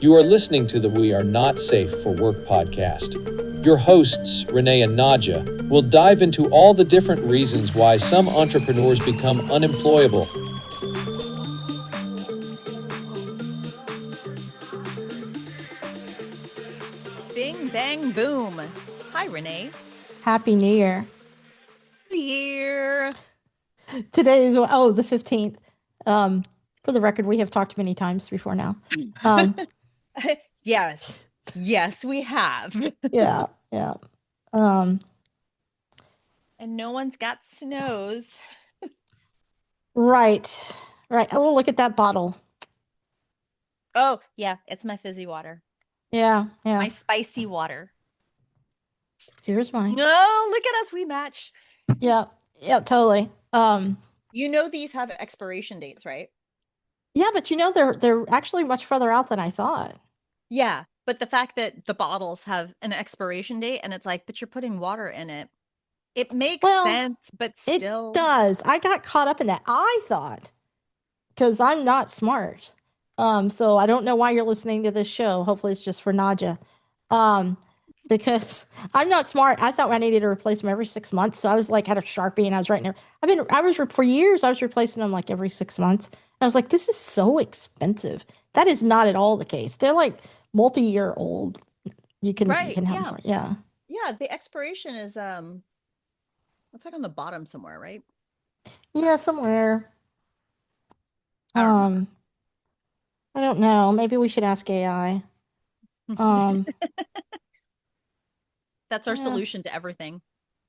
You are listening to the We Are Not Safe for Work podcast. Your hosts, Renee and Nadja, will dive into all the different reasons why some entrepreneurs become unemployable. Bing, bang, boom. Hi, Renee. Happy New Year. Here. Today is, the 15th. For the record, we have talked many times before now. Yes. Yes, we have. Yeah. Um, And no one's got to knows. right. Oh, look at that bottle. Oh, yeah, it's my fizzy water. Yeah. My spicy water. Here's mine. Oh, look at us. We match. Yeah, totally. You know these have expiration dates, right? Yeah, but they're actually much further out than I thought. Yeah, but the fact that the bottles have an expiration date and it's like, but you're putting water in it. It makes sense, but still. It does. I got caught up in that. I thought, because I'm not smart. So I don't know why you're listening to this show. Hopefully it's just for Nadja. Because I'm not smart. I thought I needed to replace them every 6 months. So I was like, had a Sharpie and I was writing there. For years, I was replacing them like every 6 months. And I was like, this is so expensive. That is not at all the case. They're like multi-year old. You can have them for it. Yeah. Yeah, the expiration is it's like on the bottom somewhere, right? Yeah, somewhere. I don't know. Maybe we should ask AI. That's our solution to everything.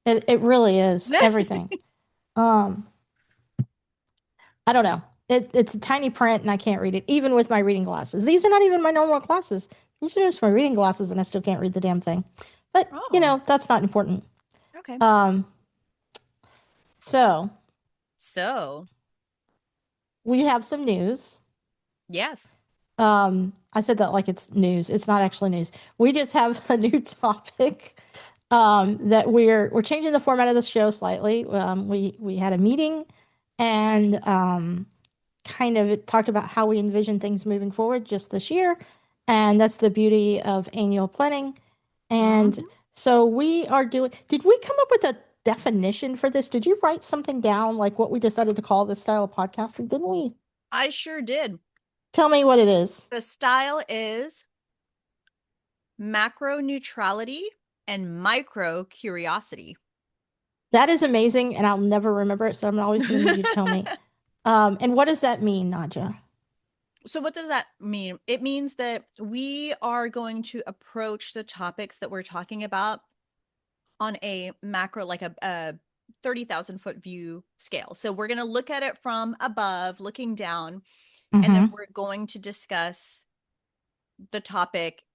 It really is everything. I don't know. It's a tiny print and I can't read it, even with my reading glasses. These are not even my normal glasses. These are just my reading glasses, and I still can't read the damn thing. But that's not important. Okay. So we have some news. Yes. I said that like it's news. It's not actually news. We just have a new topic. That we're changing the format of the show slightly. We had a meeting and kind of talked about how we envision things moving forward just this year, and that's the beauty of annual planning. And so we are doing. Did we come up with a definition for this? Did you write something down like what we decided to call this style of podcasting? Didn't we? I sure did. Tell me what it is. The style is macro neutrality and micro curiosity. That is amazing, and I'll never remember it, so I'm always going to need you to tell me. And what does that mean, Nadja? So what does that mean? It means that we are going to approach the topics that we're talking about on a macro, like a 30,000 foot view scale. So we're going to look at it from above, looking down, and then we're going to discuss the topic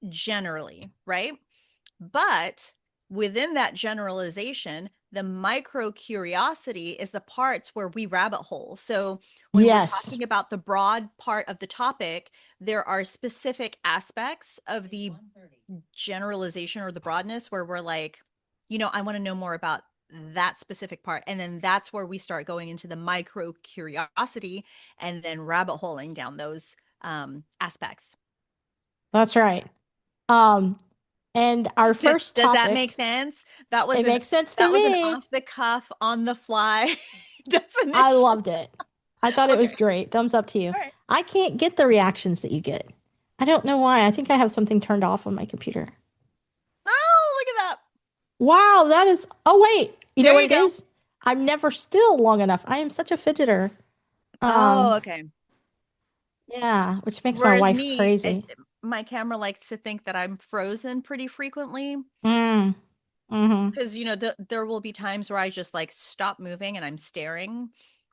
generally, right? But within that generalization, the micro curiosity is the parts where we rabbit hole. So when we're talking about the broad part of the topic, there are specific aspects of the generalization or the broadness where we're like, I want to know more about that specific part. And then that's where we start going into the micro curiosity and then rabbit holing down those aspects. That's right. And our first does topic, that make sense? It makes sense to me. That was an off the cuff, on the fly definition. I loved it. I thought it was great. Thumbs up to you. Right. I can't get the reactions that you get. I don't know why. I think I have something turned off on my computer. Oh, look at that. Wow, that is. Oh, wait. You know what it is? I'm never still long enough. I am such a fidgeter. Okay. Yeah, which makes my wife crazy. My camera likes to think that I'm frozen pretty frequently. Because, there will be times where I just like stop moving and I'm staring.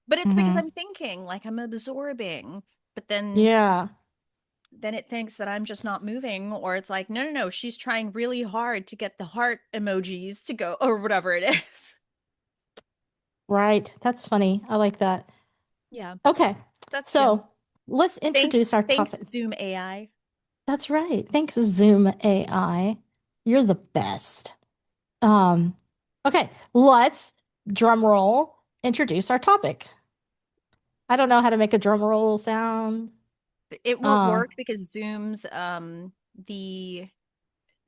But it's because I'm thinking, like I'm absorbing. But then then it thinks that I'm just not moving, or it's like, no, she's trying really hard to get the heart emojis to go, or whatever it is. Right. That's funny. I like that. Yeah. Okay. So let's introduce our topic. Thanks, Zoom AI. That's right. Thanks, Zoom AI. You're the best. Okay, let's drum roll introduce our topic. I don't know how to make a drum roll sound. It won't Uh, work because Zoom's the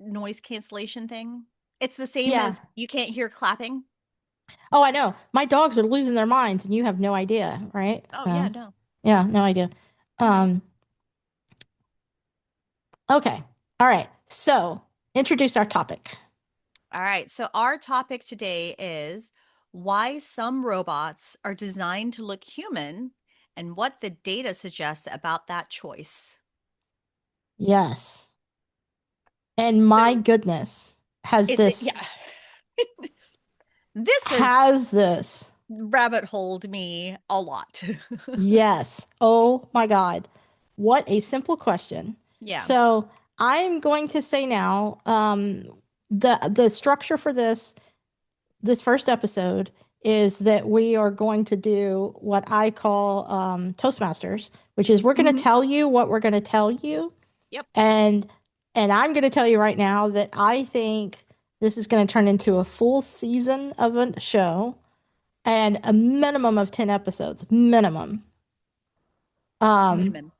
noise cancellation thing. It's the same yeah. as you can't hear clapping. Oh, I know. My dogs are losing their minds, and you have no idea, right? Oh yeah, So, no. yeah, no idea. All right. Um, okay. All right. So, introduce our topic. All right. So our topic today is why some robots are designed to look human and what the data suggests about that choice. Yes. And my So goodness, has this yeah. This has has this. rabbit holed me a lot. Yes. Oh my God. What a simple question. Yeah. So, I'm going to say now, the structure for this first episode is that we are going to do what I call Toastmasters, which is we're going to Mhm. tell you what we're going to tell you, Yep. and I'm going to tell you right now that I think this is going to turn into a full season of a show and a minimum of 10 episodes, minimum. Um, Minimum.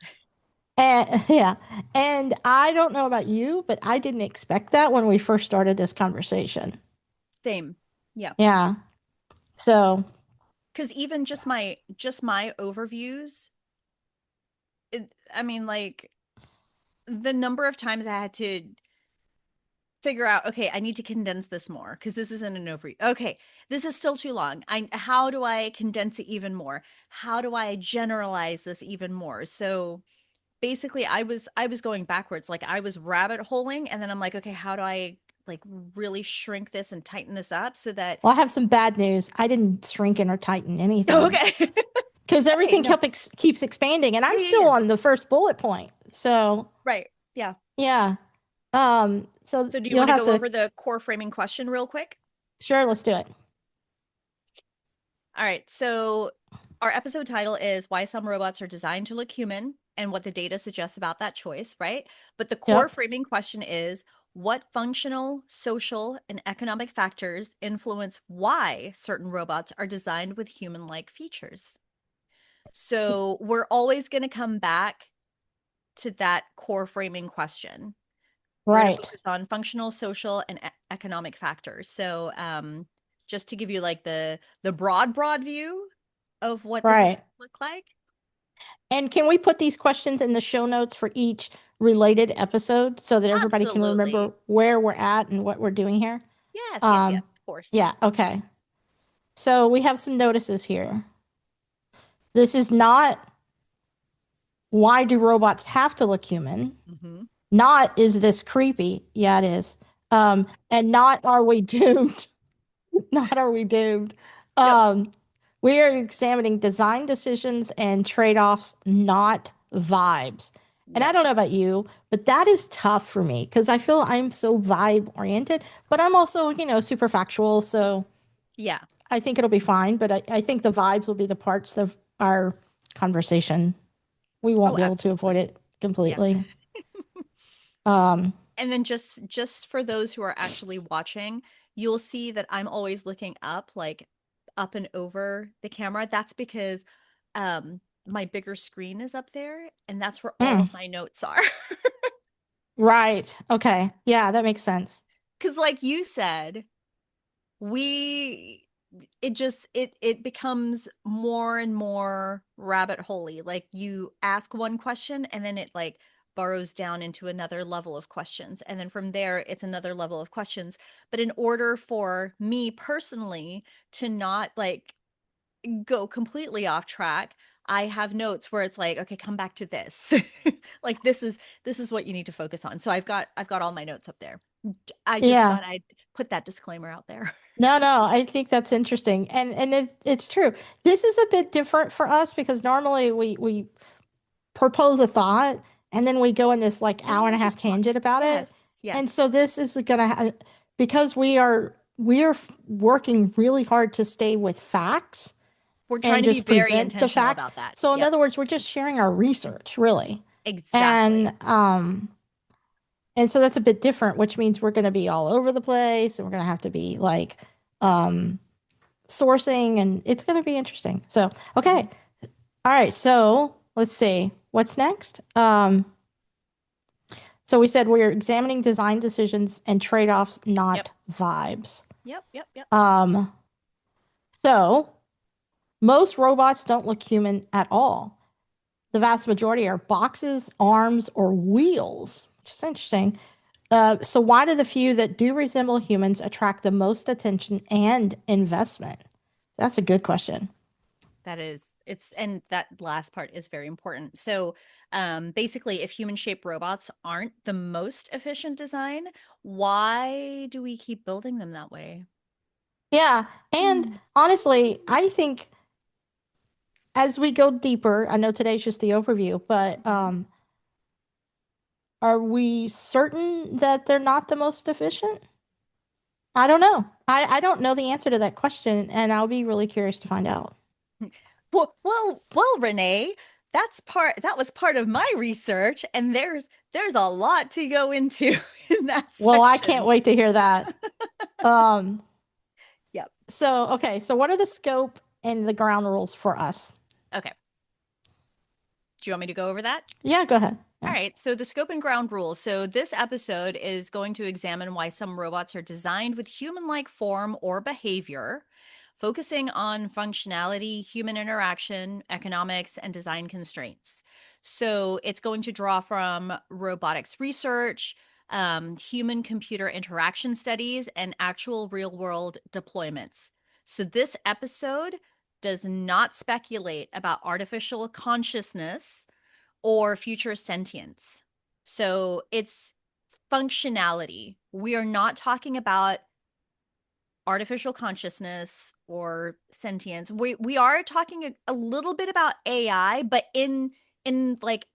and yeah, and I don't know about you, but I didn't expect that when we first started this conversation. Same. Yeah. Yeah. So, Because even just my overviews, I mean, like the number of times I had to figure out, okay, I need to condense this more because this isn't an overview. Okay, this is still too long. How do I condense it even more? How do I generalize this even more? So basically I was going backwards. Like I was rabbit holing and then I'm like, okay, how do I like really shrink this and tighten this up so that well, I have some bad news. I didn't shrink in or tighten anything okay. because Okay, everything no. keeps expanding, and Yeah, I'm yeah, still yeah. on the first bullet point. So, Right. Yeah. yeah. So So do you you'll want to have go to, over the core framing question real quick? sure, let's do it. All right. So our episode title is Why Some Robots Are Designed to Look Human and What the Data Suggests About That Choice, right? But the core Yep. framing question is what functional, social, and economic factors influence why certain robots are designed with human like features? So we're always going to come back to that core framing question. We're going to Right. focus on functional, social, and economic factors. So, just to give you like the broad view of what this is Right. gonna look like. And can we put these questions in the show notes for each related episode so that everybody can remember Absolutely. where we're at and what we're doing here? Yes, yes, yes, Um, of course. yeah, okay. So we have some notices here. This is not why do robots have to look human? Hmm. Not is this creepy? Yeah, it is. And not are we doomed? Not are we doomed? Yep. Um, we are examining design decisions and trade-offs, not vibes. And I Yep. don't know about you, but that is tough for me because I feel I'm so vibe oriented, but I'm also, super factual. So Yeah. I think it'll be fine. But I think the vibes will be the parts of our conversation. We won't Oh, be able to avoid absolutely. it Yeah. completely. Um, And then just for those who are actually watching, you'll see that I'm always looking up, like up and over the camera. That's because my bigger screen is up there, and that's where all mm, of my notes are. right. Okay. Yeah, that makes sense. Because like you said, we it becomes more and more rabbit holey. Like you ask one question and then it like burrows down into another level of questions, and then from there it's another level of questions. But in order for me personally to not like go completely off track, I have notes where it's like, okay, come back to this. Like this is what you need to focus on. So I've got all my notes up there. I just Yeah. thought I'd put that disclaimer out there. No, no, I think that's interesting. And it's true. This is a bit different for us because normally we propose a thought and then we go in this like And hour then and a we half just talk. tangent about it. Yes, yes. And so this is gonna because we are working really hard to stay with facts We're trying and to be just very present the intentional facts. about that. So in Yep, other words, we're just sharing our research, really. exactly. And so that's a bit different, which means we're going to be all over the place and we're going to have to be like um sourcing, and it's going to be interesting. So, Mhm. okay. All right. So let's see. what's next? So we said we're examining design decisions and trade-offs, not vibes. Yep. Um, so most robots don't look human at all. The vast majority are boxes, arms, or wheels, which is interesting. So why do the few that do resemble humans attract the most attention and investment? That's a good question. And that last part is very important. So basically, if human-shaped robots aren't the most efficient design, why do we keep building them that way? Yeah. And honestly, I think as we go deeper, I know today's just the overview, but are we certain that they're not the most efficient? I don't know. I don't know the answer to that question, and I'll be really curious to find out. Well, Renee, that was part of my research, and there's a lot to go into in that Well, I can't section. wait to hear that. Um, Yep. so okay, so what are the scope and the ground rules for us? Okay. Do you want me to go over that? Yeah, go ahead. Yeah. All right, so the scope and ground rules. So this episode is going to examine why some robots are designed with human-like form or behavior, focusing on functionality, human interaction, economics, and design constraints. So it's going to draw from robotics research, human-computer interaction studies, and actual real-world deployments. So this episode does not speculate about artificial consciousness or future sentience. So it's functionality. We are not talking about artificial consciousness or sentience. We are talking a little bit about AI, but in like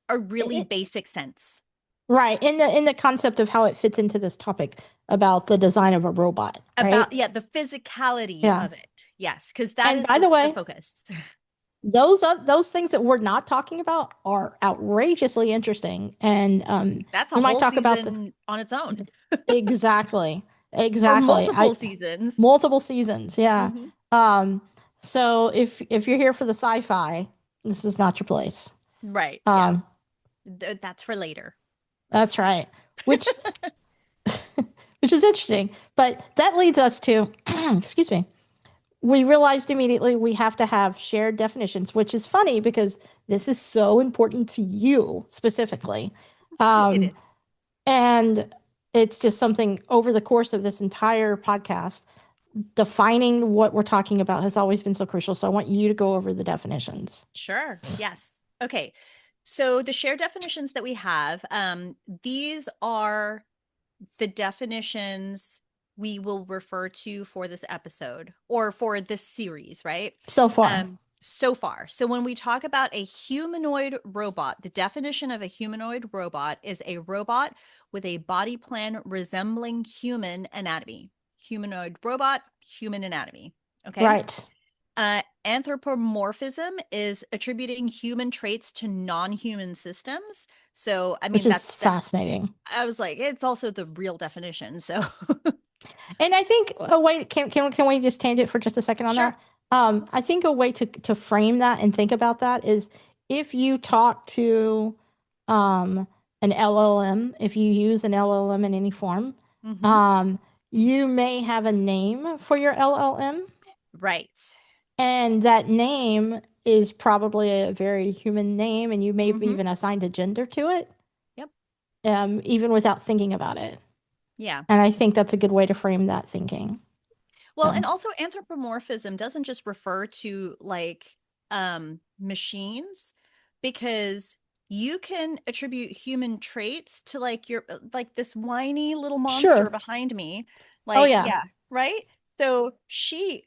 a really basic sense. Right. In the concept of how it fits into this topic about the design of a robot, right? About the physicality Yeah. of it. Yes, because that And is by the the way, focus. those things that we're not talking about are outrageously interesting, and That's a we might whole talk about the season on its own. exactly, Or exactly. I multiple seasons. multiple seasons, yeah. Mhm. So if you're here for the sci-fi, this is not your place. Right. Yeah. Um, That's for later. that's right. Which which is interesting, but that leads us to excuse me. We realized immediately we have to have shared definitions, which is funny because this is so important to you specifically. It Um, is. and it's just something over the course of this entire podcast, defining what we're talking about has always been so crucial. So I want you to go over the definitions. Sure. Yes. Okay. So the shared definitions that we have, these are the definitions we will refer to for this episode or for this series, right? So far. So far. So when we talk about a humanoid robot, the definition of a humanoid robot is a robot with a body plan resembling human anatomy. Humanoid robot, human anatomy. Okay. Right. Anthropomorphism is attributing human traits to non-human systems. So, I Which mean, is that fascinating. I was like, it's also the real definition. So, And I think a way can we just change it for just a second on sure. that? I think a way to frame that and think about that is if you talk to an LLM, if you use an LLM in any form, Mm-hmm. you may have a name for your LLM, Right. and that name is probably a very human name, and you may have Mm-hmm. even assigned a gender to it, Yep. even without thinking about it. Yeah. And I think that's a good way to frame that thinking. Well, So. and also anthropomorphism doesn't just refer to like machines, because you can attribute human traits to like your like this whiny little monster Sure. behind me. Oh Like, yeah. yeah, right? So she's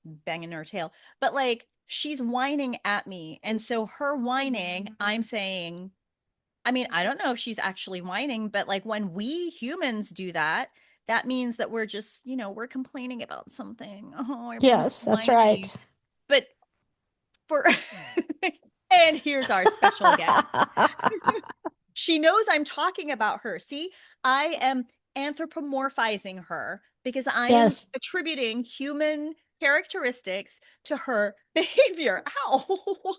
banging her tail, but like she's whining at me. And so her whining, I'm saying, I mean, I don't know if she's actually whining, but like when we humans do that, that means that we're just, we're complaining about something. Oh, we're being so Yes, that's whiny. right. But for and here's our special guest. She knows I'm talking about her. See, I am anthropomorphizing her because I am Yes. attributing human characteristics to her behavior. Ow.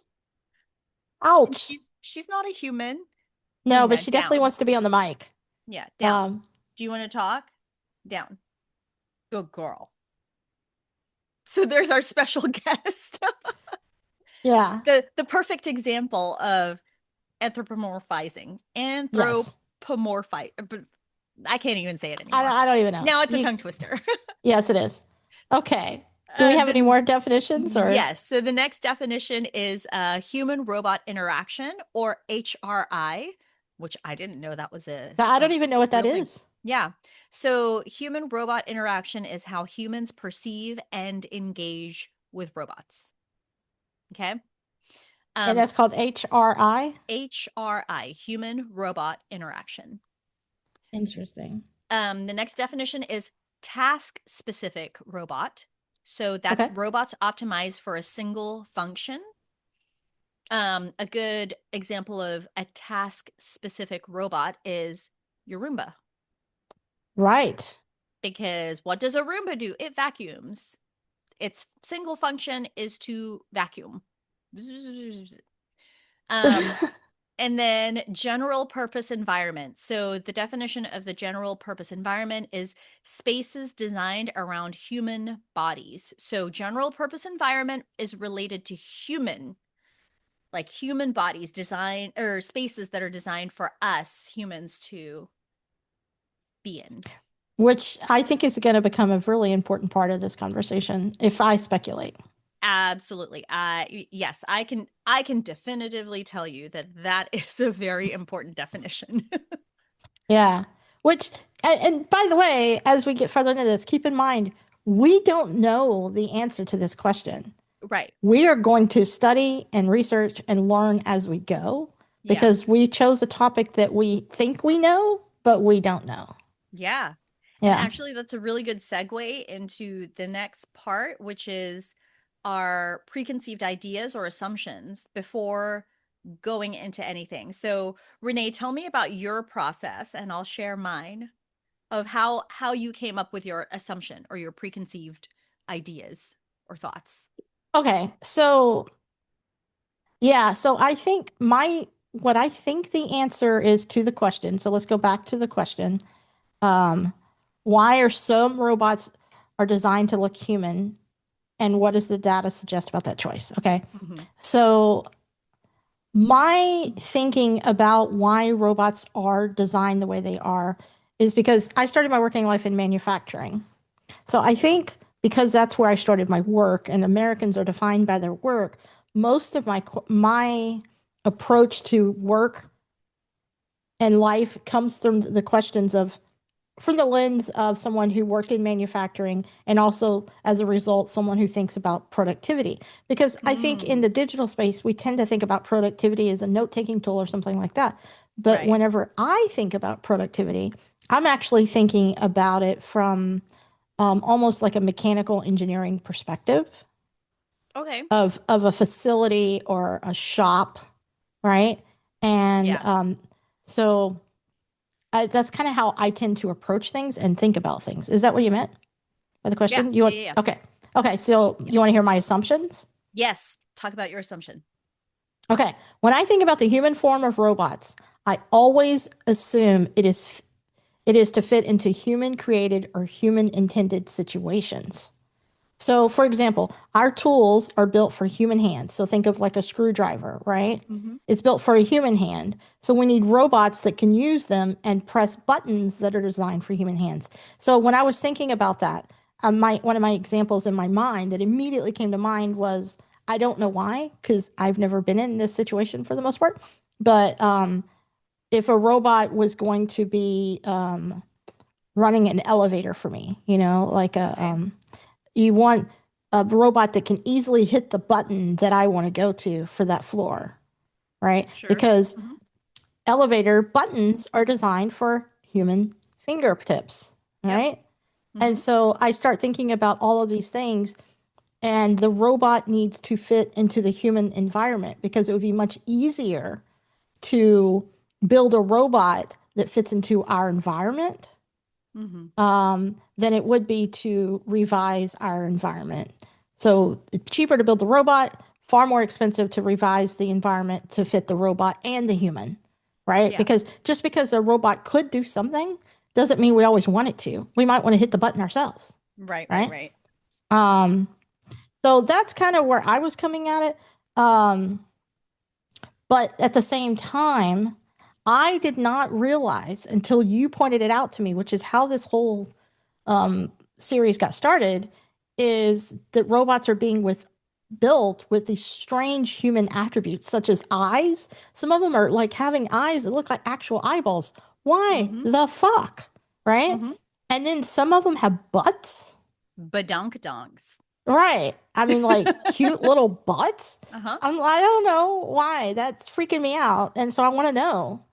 Ouch. She's not a human. No, but Lena, she definitely down. wants to be on the mic. Yeah, down. Do you want to talk? Down. Good girl. So there's our special guest. Yeah. The perfect example of anthropomorphizing. Yes. But I can't even say it anymore. I don't even know. Now it's a tongue twister. Yes, it is. Okay. Do we have any more definitions? Or Yes. So the next definition is human robot interaction, or HRI, which I didn't know that was I don't even know what that is. Yeah. So human robot interaction is how humans perceive and engage with robots. Okay. And that's called HRI? HRI, human robot interaction. Interesting. The next definition is task specific robot. So that's robots optimized for a single function. A good example of a task specific robot is your Roomba. Right. Because what does a Roomba do? It vacuums. Its single function is to vacuum. And then general purpose environment. So the definition of the general purpose environment is spaces designed around human bodies. So general purpose environment is related to human bodies, design or spaces that are designed for us humans to be in. Which I think is going to become a really important part of this conversation, if I speculate. Absolutely. Yes, I can definitively tell you that is a very important definition. Yeah. Which, and by the way, as we get further into this, keep in mind, we don't know the answer to this question. Right. We are going to study and research and learn as we go, because we chose a topic that we think we know, but we don't know. Yeah. Yeah. And actually, that's a really good segue into the next part, which is our preconceived ideas or assumptions before going into anything. So, Renee, tell me about your process, and I'll share mine of how you came up with your assumption or your preconceived ideas or thoughts. Okay. So, yeah. So I think what I think the answer is to the question. So let's go back to the question. Why are some robots are designed to look human, and what does the data suggest about that choice? Okay. Mm-hmm. So my thinking about why robots are designed the way they are is because I started my working life in manufacturing. So I think because that's where I started my work, and Americans are defined by their work, most of my approach to work and life comes from the questions of, from the lens of someone who worked in manufacturing, and also as a result someone who thinks about productivity, because I think in the digital space we tend to think about productivity as a note-taking tool or something like that, but whenever I think about productivity, I'm actually thinking about it from almost like a mechanical engineering perspective. Okay. Of a facility or a shop, right? And so that's kind of how I tend to approach things and think about things. Is that what you meant by the question? Yeah. Okay. So you want to hear my assumptions? Yes. Talk about your assumption. Okay. When I think about the human form of robots, I always assume it is to fit into human created or human intended situations. So, for example, our tools are built for human hands. So think of like a screwdriver, right? Mm-hmm. It's built for a human hand. So we need robots that can use them and press buttons that are designed for human hands. So when I was thinking about that, one of my examples in my mind that immediately came to mind was, I don't know why, because I've never been in this situation for the most part, but if a robot was going to be running an elevator for me, like you want a robot that can easily hit the button that I want to go to for that floor, right? Sure. Because elevator buttons are designed for human fingertips, right? And so I start thinking about all of these things, and the robot needs to fit into the human environment, because it would be much easier to build a robot that fits into our environment than it would be to revise our environment. So it's cheaper to build the robot, far more expensive to revise the environment to fit the robot and the human, right? Yeah. Because just because a robot could do something doesn't mean we always want it to. We might want to hit the button ourselves, Right, right, right? right. Um, so that's kind of where I was coming at it. Um, but at the same time, I did not realize until you pointed it out to me, which is how this whole series got started, is that robots are being built with these strange human attributes, such as eyes. Some of them are like having eyes that look like actual eyeballs. Why Mm-hmm. the fuck? Right? Mm-hmm. And then some of them have butts. Badonk donks. Right. I mean, like cute little butts. Uh-huh. I don't know why. That's freaking me out. And so I want to know.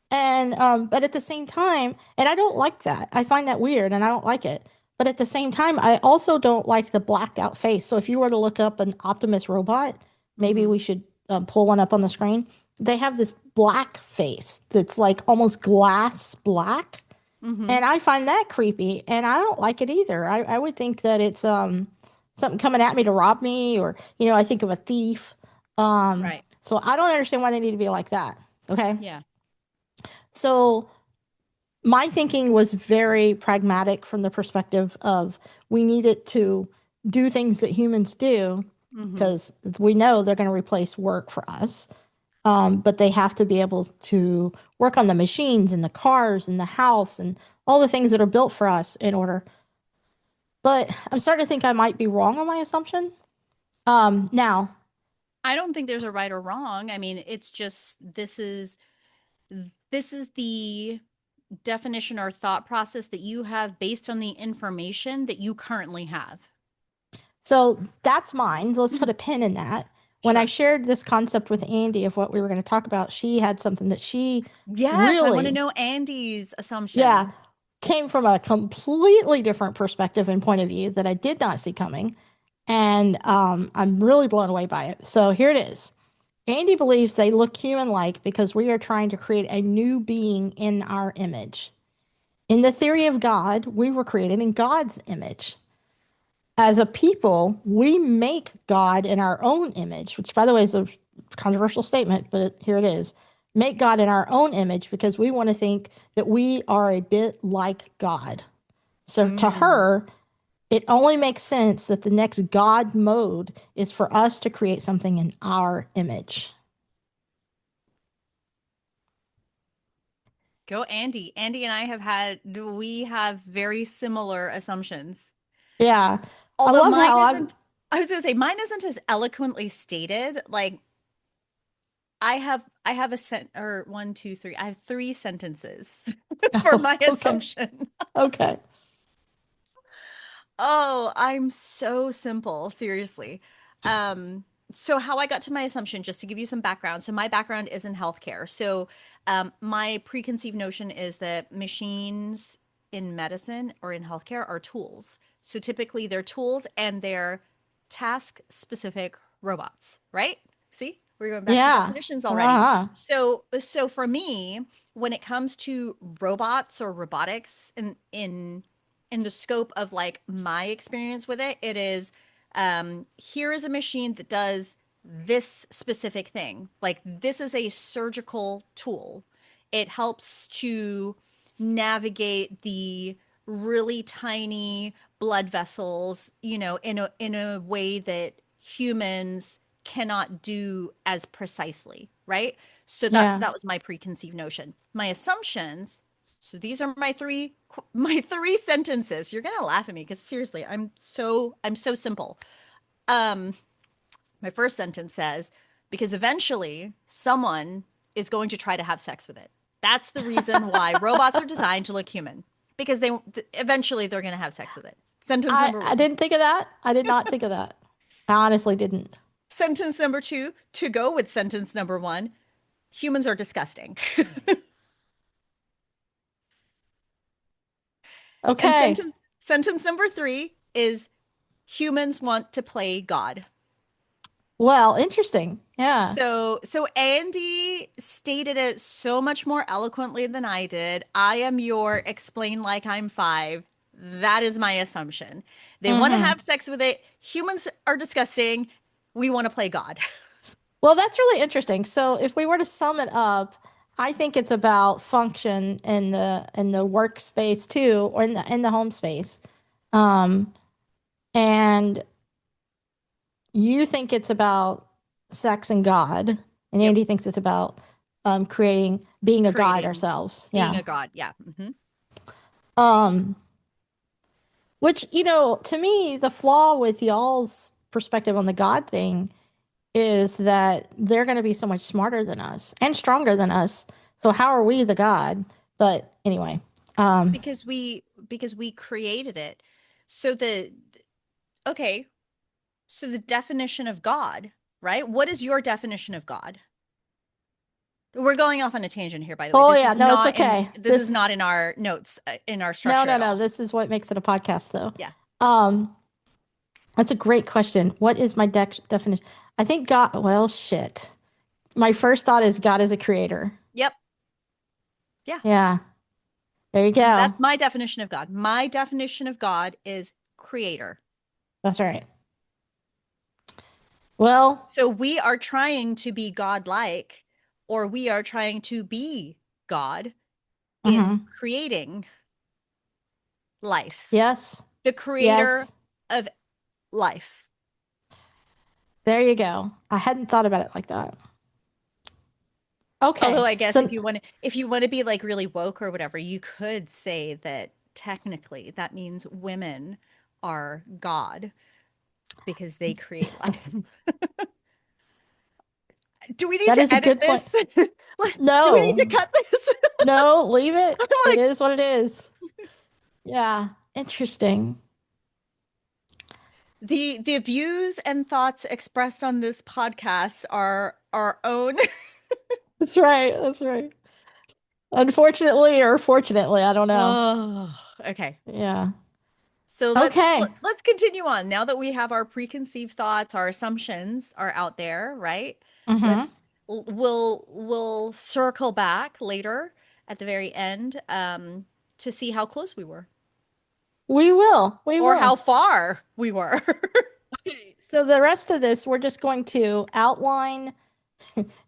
And but at the same time, and I don't like that. I find that weird and I don't like it. But at the same time, I also don't like the blacked out face. So if you were to look up an Optimus robot, maybe Mm-hmm. we should pull one up on the screen. They have this black face that's like almost glass black. Mm-hmm. And I find that creepy and I don't like it either. I would think that it's something coming at me to rob me, or I think of a thief. Right. So I don't understand why they need to be like that. Okay. Yeah. So my thinking was very pragmatic from the perspective of we need it to do things that humans do Mm-hmm. because we know they're going to replace work for us. But they have to be able to work on the machines and the cars and the house and all the things that are built for us in order. But I'm starting to think I might be wrong on my assumption. Now, I don't think there's a right or wrong. I mean, it's just this is the definition or thought process that you have based on the information that you currently have. so that's mine. Let's put a pin in that. When I Sure. shared this concept with Andy of what we were going to talk about, she had something that she Yes, I want to really, know Andy's yeah, assumption. came from a completely different perspective and point of view that I did not see coming. And I'm really blown away by it. So here it is. Andy believes they look human like because we are trying to create a new being in our image. In the theory of God, we were created in God's image. As a people, we make God in our own image, which, by the way, is a controversial statement, but here it is. Make God in our own image because we want to think that we are a bit like God. So to Mm. her, it only makes sense that the next God mode is for us to create something in our image. Go, Andy. Andy and I we have very similar assumptions. Yeah. I Although love mine how isn't, I was going to say, mine isn't as eloquently stated. Like, I have a or one, two, three. I have three sentences for Oh, my okay. assumption. Okay. Oh, I'm so simple, seriously. Um, so how I got to my assumption, just to give you some background. So my background is in healthcare. So my preconceived notion is that machines in medicine or in healthcare are tools. So typically they're tools and they're task specific robots, right? See, we're going back to Yeah. definitions already. Uh-huh. So for me, when it comes to robots or robotics in the scope of like my experience with it, it is here is a machine that does this specific thing. Like this is a surgical tool. It helps to navigate the really tiny blood vessels, in a way that humans cannot do as precisely, right? So that Yeah. that was my preconceived notion. My assumptions, so these are my three sentences. You're gonna laugh at me because seriously, I'm so simple. Um, my first sentence says, because eventually someone is going to try to have sex with it. That's the reason why robots are designed to look human, because eventually they're going to have sex with it. Sentence number I one. didn't think of that. I did not think of that. I honestly didn't. Sentence number two, to go with sentence number one, humans are disgusting. And Okay. sentence number three is humans want to play God. Well, interesting. Yeah. So Andy stated it so much more eloquently than I did. I am your explain like I'm five. That is my assumption. They want to Mm-hmm. have sex with it. Humans are disgusting. We want to play God. Well, that's really interesting. So if we were to sum it up, I think it's about function in the workspace too, or in the home space. Um, and you think it's about sex and God, and Yep. Andy thinks it's about creating, being a God Creating, ourselves. being Yeah. a God. Yeah. Um, which, to me, the flaw with y'all's perspective on the God thing is that they're going to be so much smarter than us and stronger than us. So how are we the God? But anyway, Because we created it. So okay, so the definition of God, right? What is your definition of God? We're going off on a tangent here, by the way. oh yeah, no, it's okay. This is not in our notes, in our No, structure no, at no. all. This is what makes it a podcast, though. Yeah. Um, that's a great question. What is my definition? I think God. Well, shit. My first thought is God is a creator. Yep. Yeah. Yeah. There you And go. that's my definition of God. My definition of God is creator. That's right. Well, So we are trying to be godlike, or we are trying to be God in mhm. creating life, Yes. the creator Yes. of life. There you go. I hadn't thought about it like that. Although Okay. I guess So if you want to be like really woke or whatever, you could say that technically that means women are God because they create life. Do we need that is to a edit good point. this? Like, do we need to No. cut this? No, leave it. I'm It like, is what it is. Yeah. Interesting. the views and thoughts expressed on this podcast are our own. That's right. That's right. Unfortunately or fortunately, I don't know. Oh, okay. Yeah. So Okay. let's continue on. Now that we have our preconceived thoughts, our assumptions are out there, right? Mm-hmm. Let's we'll circle back later at the very end to see how close we were We will. We or how will. far we were. Okay. So the rest of this, we're just going to outline,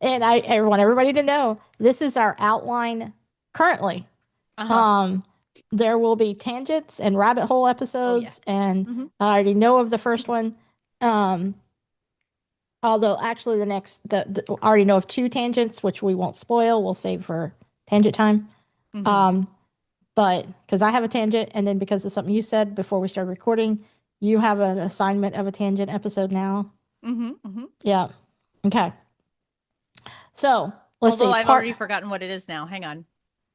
and I want everybody to know this is our outline currently. Uh-huh. Um, there will be tangents and rabbit hole Oh yeah. episodes, and Hmm. I already know of the first one. Um, although actually I already know of two tangents, which we won't spoil. We'll save for tangent time. Hmm. Um, but because I have a tangent, and then because of something you said before we started recording, you have an assignment of a tangent episode now. Hmm. Hmm. Yeah. Okay. So let's Although see. I've already forgotten what it is now. Hang on.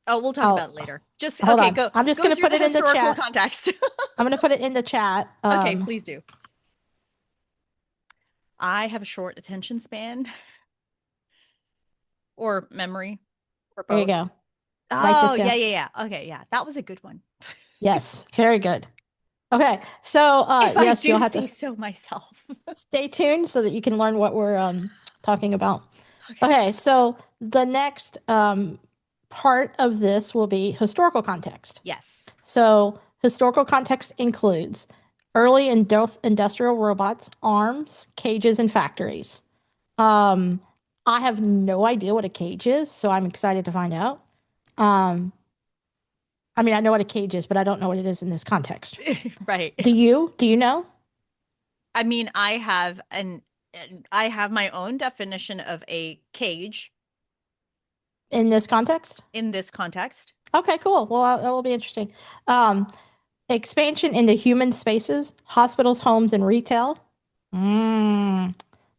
Oh, we'll talk Oh, about it later. Just hold okay, on. go I'm just go gonna through put the it in the historical chat. context. I'm gonna put it in the chat. Okay, please do. I have a short attention span or memory or There you both. go. Write this Oh, yeah, down. yeah, yeah. Okay, yeah. That was a good one. Yes. Very good. Okay. So If I yes, you'll do have to say so myself. stay tuned so that you can learn what we're talking about. Okay. Okay. So the next part of this will be historical context. Yes. So, historical context includes early industrial robots, arms, cages, and factories. Um, I have no idea what a cage is, so I'm excited to find out. Um, I mean, I know what a cage is, but I don't know what it is in this context. Right. Do you? Do you know I mean, I have my own definition of a cage in this context? in this context. Okay, cool. Well, that will be interesting. Um, expansion into human spaces, hospitals, homes, and retail. Mm,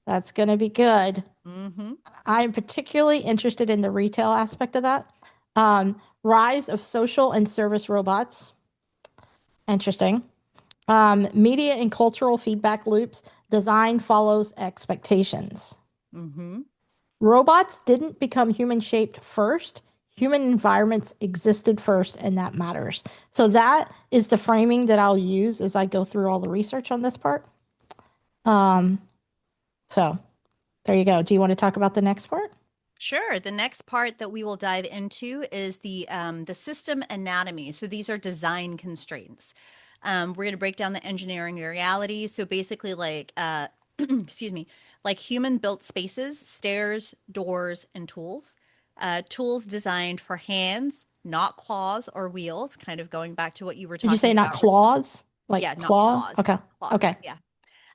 that's going to be good. Mm-hmm. I'm particularly interested in the retail aspect of that. Rise of social and service robots. Interesting. Media and cultural feedback loops. Design follows expectations. Mm-hmm. Robots didn't become human shaped first. Human environments existed first, and that matters. So that is the framing that I'll use as I go through all the research on this part. Um, so there you go. Do you want to talk about the next part? Sure. The next part that we will dive into is the system anatomy. So these are design constraints. We're going to break down the engineering reality. So basically, like excuse me, like human built spaces, stairs, doors, and tools. Tools designed for hands, not claws or wheels, kind of going back to what you were Did you say talking not about. claws? Yeah, Like not claw? claws. Okay. Claws. Okay. Yeah.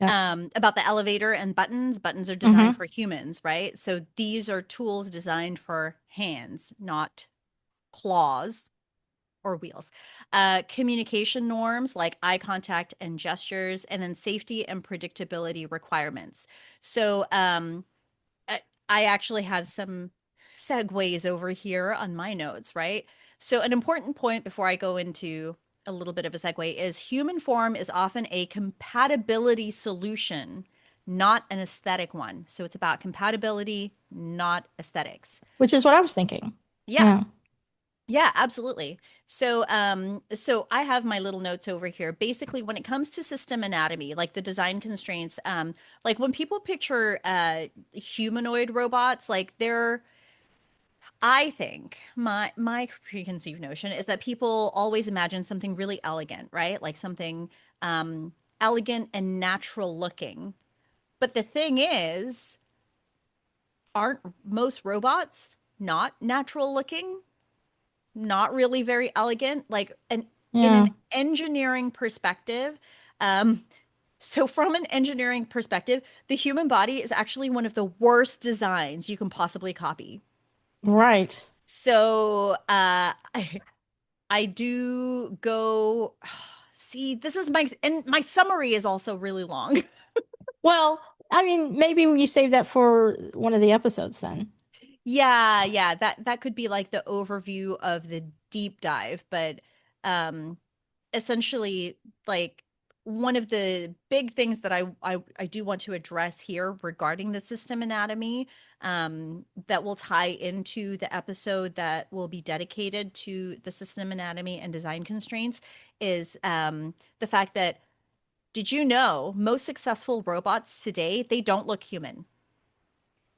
Yeah. About the elevator and buttons. Buttons are designed Mm-hmm. for humans, right? So these are tools designed for hands, not claws or wheels. Communication norms like eye contact and gestures, and then safety and predictability requirements. So I I actually have some segues over here on my notes, right? So an important point before I go into a little bit of a segue is human form is often a compatibility solution, not an aesthetic one. So it's about compatibility, not aesthetics. Which is what I was thinking. Yeah. Yeah. Yeah, absolutely. So I have my little notes over here. Basically, when it comes to system anatomy, like the design constraints, like when people picture humanoid robots, like I think my preconceived notion is that people always imagine something really elegant, right? Like something elegant and natural looking. But the thing is, aren't most robots not natural looking? Not really very elegant, like an in Yeah. an engineering perspective. Um, so from an engineering perspective, the human body is actually one of the worst designs you can possibly copy. Right. So I do go see this is my and my summary is also really long. Well, I mean, maybe you save that for one of the episodes then. Yeah, that could be like the overview of the deep dive, but um essentially like one of the big things that I do want to address here regarding the system anatomy that will tie into the episode that will be dedicated to the system anatomy and design constraints is the fact that did you know most successful robots today, they don't look human.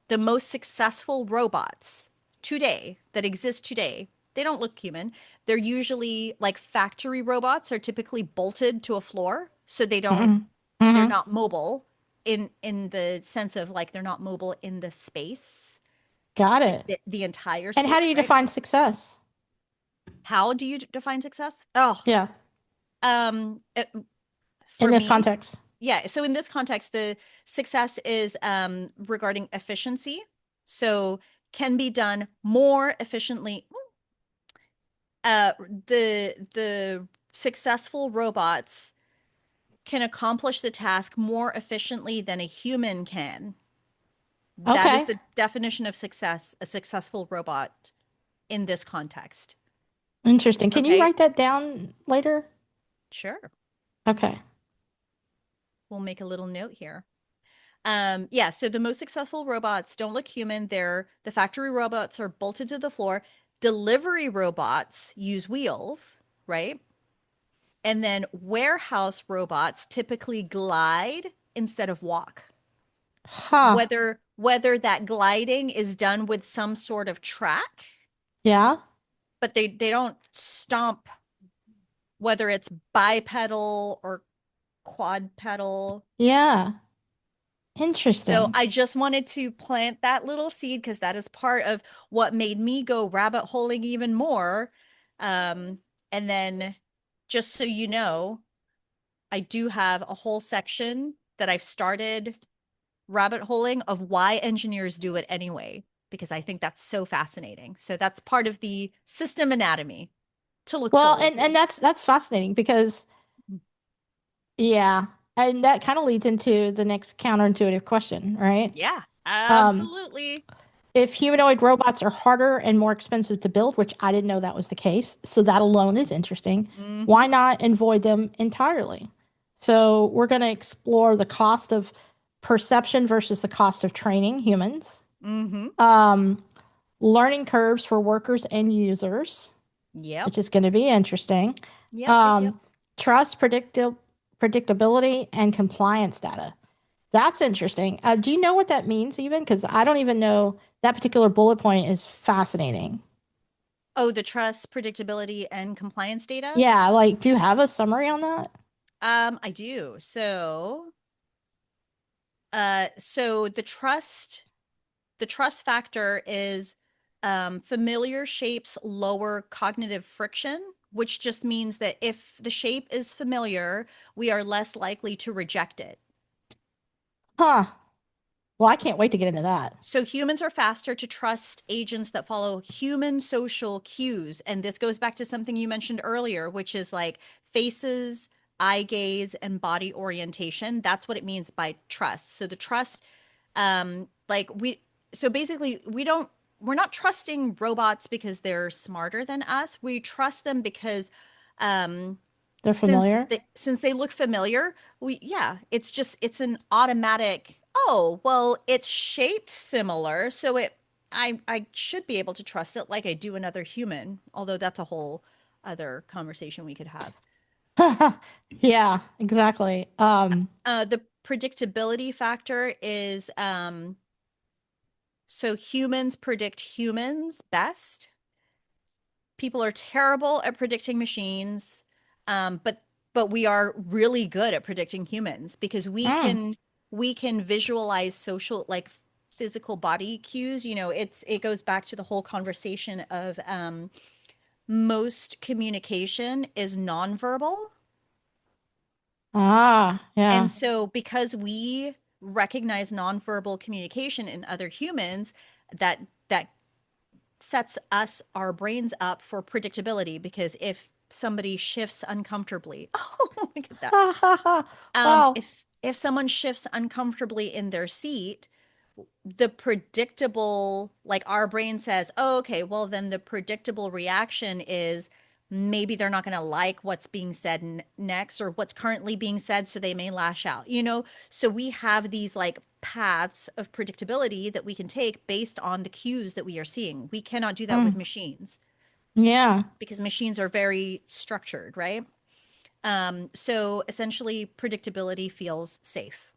The most successful robots today that exist today, they don't look human. They're usually like factory robots are typically bolted to a floor, so Mm-hmm. they're Mm-hmm. not mobile in the sense of like they're not mobile in the space, Got like it. the entire And how do space, you right? define success? How do you define success? Oh, Yeah. it, In for this me, context. yeah. So in this context, the success is regarding efficiency. So can be done more efficiently. Uh, the successful robots can accomplish the task more efficiently than a human can. That is Okay. the definition of success, a successful robot in this context. Interesting. Can you Okay, write that down later? sure. Okay. We'll make a little note here. Yeah, so the most successful robots don't look human. The factory robots are bolted to the floor. Delivery robots use wheels, right? And then warehouse robots typically glide instead of walk. Huh. Whether that gliding is done with some sort of track, Yeah. but they don't stomp, whether it's bipedal or quadpedal. Yeah. So Interesting. I just wanted to plant that little seed because that is part of what made me go rabbit holing even more. Um, and then just so you know, I do have a whole section that I've started rabbit holing of why engineers do it anyway, because I think that's so fascinating. So that's part of the system anatomy to look Well, forward and to. that's fascinating because yeah, and that kind of leads into the next counterintuitive question, right? Yeah, Um, absolutely. if humanoid robots are harder and more expensive to build, which I didn't know that was the case, so that alone is interesting, Mm-hmm. why not avoid them entirely? So we're going to explore the cost of perception versus the cost of training humans, Mm-hmm. um, learning curves for workers and users, Yep. which is going to be interesting, Yep. um, trust, predictability, and compliance data. That's interesting. Do you know what that means even? Because I don't even know that particular bullet point is fascinating. Oh, the trust, predictability, and compliance data? Yeah, like, do you have a summary on that? I do. So So the trust factor is familiar shapes lower cognitive friction, which just means that if the shape is familiar, we are less likely to reject it. Huh. Well, I can't wait to get into that. So humans are faster to trust agents that follow human social cues. And this goes back to something you mentioned earlier, which is like faces, eye gaze, and body orientation. That's what it means by trust. So the trust, like so basically we're not trusting robots because they're smarter than us. We trust them because, um, They're familiar. since they look familiar, it's an automatic, oh, well, it's shaped similar, so I should be able to trust it like I do another human, although that's a whole other conversation we could have. Yeah, exactly. The predictability factor is, so humans predict humans best. People are terrible at predicting machines, but we are really good at predicting humans because Mm. we can visualize social, like physical body cues. It goes back to the whole conversation of, most communication is nonverbal. Yeah. And so because we recognize nonverbal communication in other humans, that sets our brains up for predictability, because if somebody shifts uncomfortably, oh, look at that. Ha ha ha. Wow. If someone shifts uncomfortably in their seat, the predictable, like our brain says, oh, okay, well, then the predictable reaction is maybe they're not going to like what's being said next, or what's currently being said, so they may lash out, so we have these like paths of predictability that we can take based on the cues that we are seeing. We cannot do that with Mm. machines Yeah. because machines are very structured, right? So essentially predictability feels safe.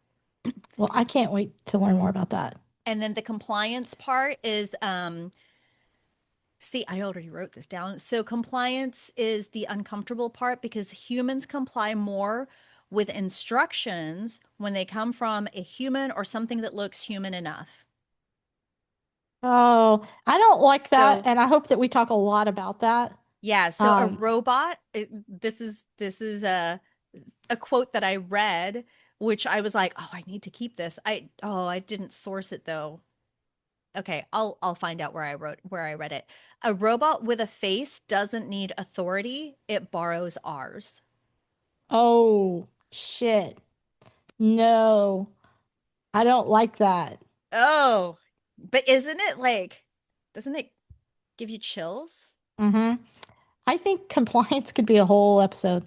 Well, I can't wait to learn more about that. And then the compliance part is, see, I already wrote this down. So compliance is the uncomfortable part because humans comply more with instructions when they come from a human or something that looks human enough. Oh, I don't like that, So and I hope that we talk a lot about that. yeah, so a Um, robot, this is a quote that I read, which I was like, oh, I need to keep this. I didn't source it though. Okay, I'll find out where I read it. A robot with a face doesn't need authority, it borrows ours. oh shit. No, I don't like that. Oh, but isn't it like, doesn't it give you chills? Hmm. I think compliance could be a whole episode.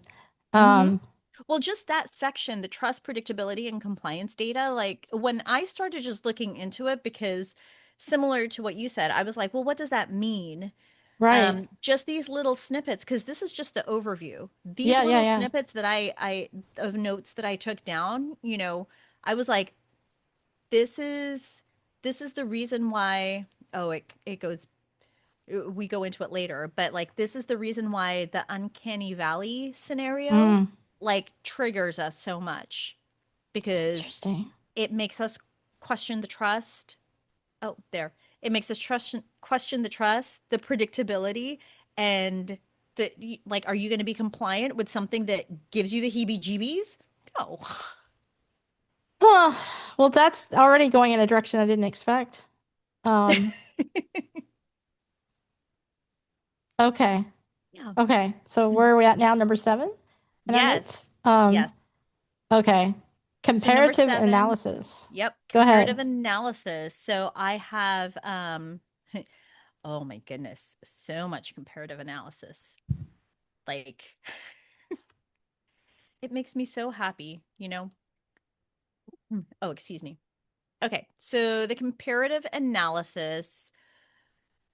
Mm-hmm. Um, Well, just that section, the trust, predictability, and compliance data, like when I started just looking into it, because similar to what you said, I was like, well, what does that mean? right. Just these little snippets, because this is just the overview. These Yeah, yeah, little yeah. snippets that I of notes that I took down, I was like, this is the reason why. Oh, it goes. We go into it later, but like this is the reason why the uncanny valley scenario Mm, like triggers us so much, because interesting. it makes us question the trust. Oh, there. It makes us question the trust, the predictability, and like, are you going to be compliant with something that gives you the heebie-jeebies? No. Huh. Well, that's already going in a direction I didn't expect. Um, okay. Yeah. Okay. So where are we at now? Number 7 in our notes? Yes. Yes. Okay. So number Comparative 7, analysis. yep, Go comparative ahead. analysis. So I have, oh my goodness, so much comparative analysis. Like, it makes me so happy. Oh, excuse me. Okay, so the comparative analysis,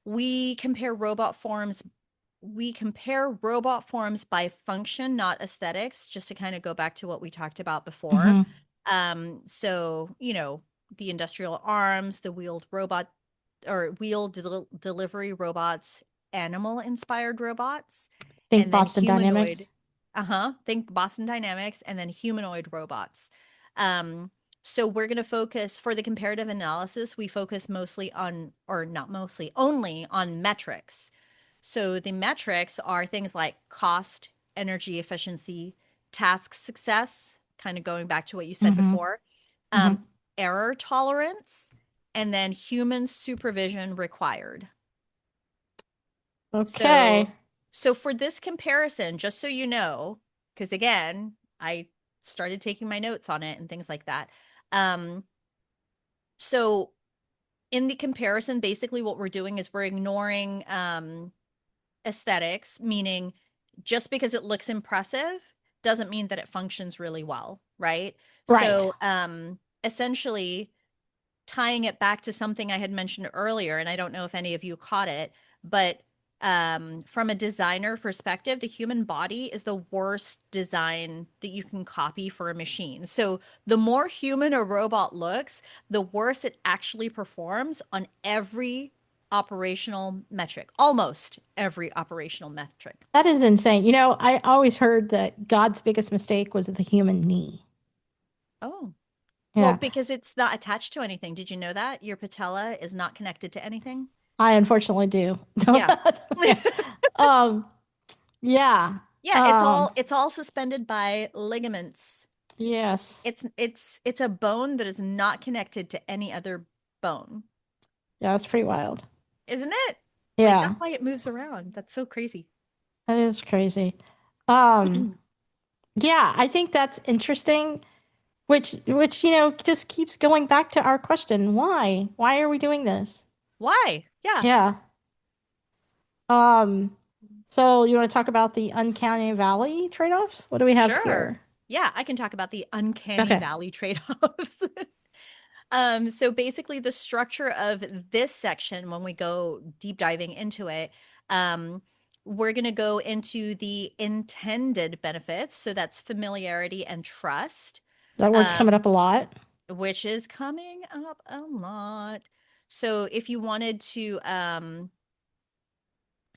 we compare robot forms. We compare robot forms by function, not aesthetics, just to kind of go back to what we talked about before. Hmm. So, the industrial arms, the wheeled robot or delivery robots, animal inspired robots, Think and then Boston humanoid. Dynamics. Uh-huh. Think Boston Dynamics, and then humanoid robots. Um, So we're going to focus for the comparative analysis, we focus mostly on, or not mostly, only on metrics. So the metrics are things like cost, energy efficiency, task success, kind of going back to what you said Mm-hmm. before, Mm-hmm. um, error tolerance, and then human supervision required. Okay. So for this comparison, just so you know, because again, I started taking my notes on it and things like that. So in the comparison, basically what we're doing is we're ignoring aesthetics, meaning just because it looks impressive doesn't mean that it functions really well, right? Right. So essentially tying it back to something I had mentioned earlier, and I don't know if any of you caught it, but from a designer perspective, the human body is the worst design that you can copy for a machine. So the more human a robot looks, the worse it actually performs on every operational metric, almost every operational metric. That is insane. You know, I always heard that God's biggest mistake was the human knee. Oh, well, Yeah, because it's not attached to anything. Did you know that? Your patella is not connected to anything? I unfortunately do. Yeah. Yeah. Um, yeah. Yeah, it's all suspended by ligaments. Yes. It's a bone that is not connected to any other bone. Yeah, that's pretty wild. Isn't it? Like Yeah, that's why it moves around. That's so crazy. that is crazy. Um, yeah, I think that's interesting, which, you know, just keeps going back to our question, why? Why are we doing this? Why? Yeah. Yeah. Um, so you want to talk about the uncanny valley trade-offs? What do we have Sure. here? Yeah, I can talk about the uncanny Okay. valley trade-offs. So basically the structure of this section, when we go deep diving into it, we're going to go into the intended benefits. So that's familiarity and trust, That word's coming um, up a lot. which is coming up a lot. So if you wanted to,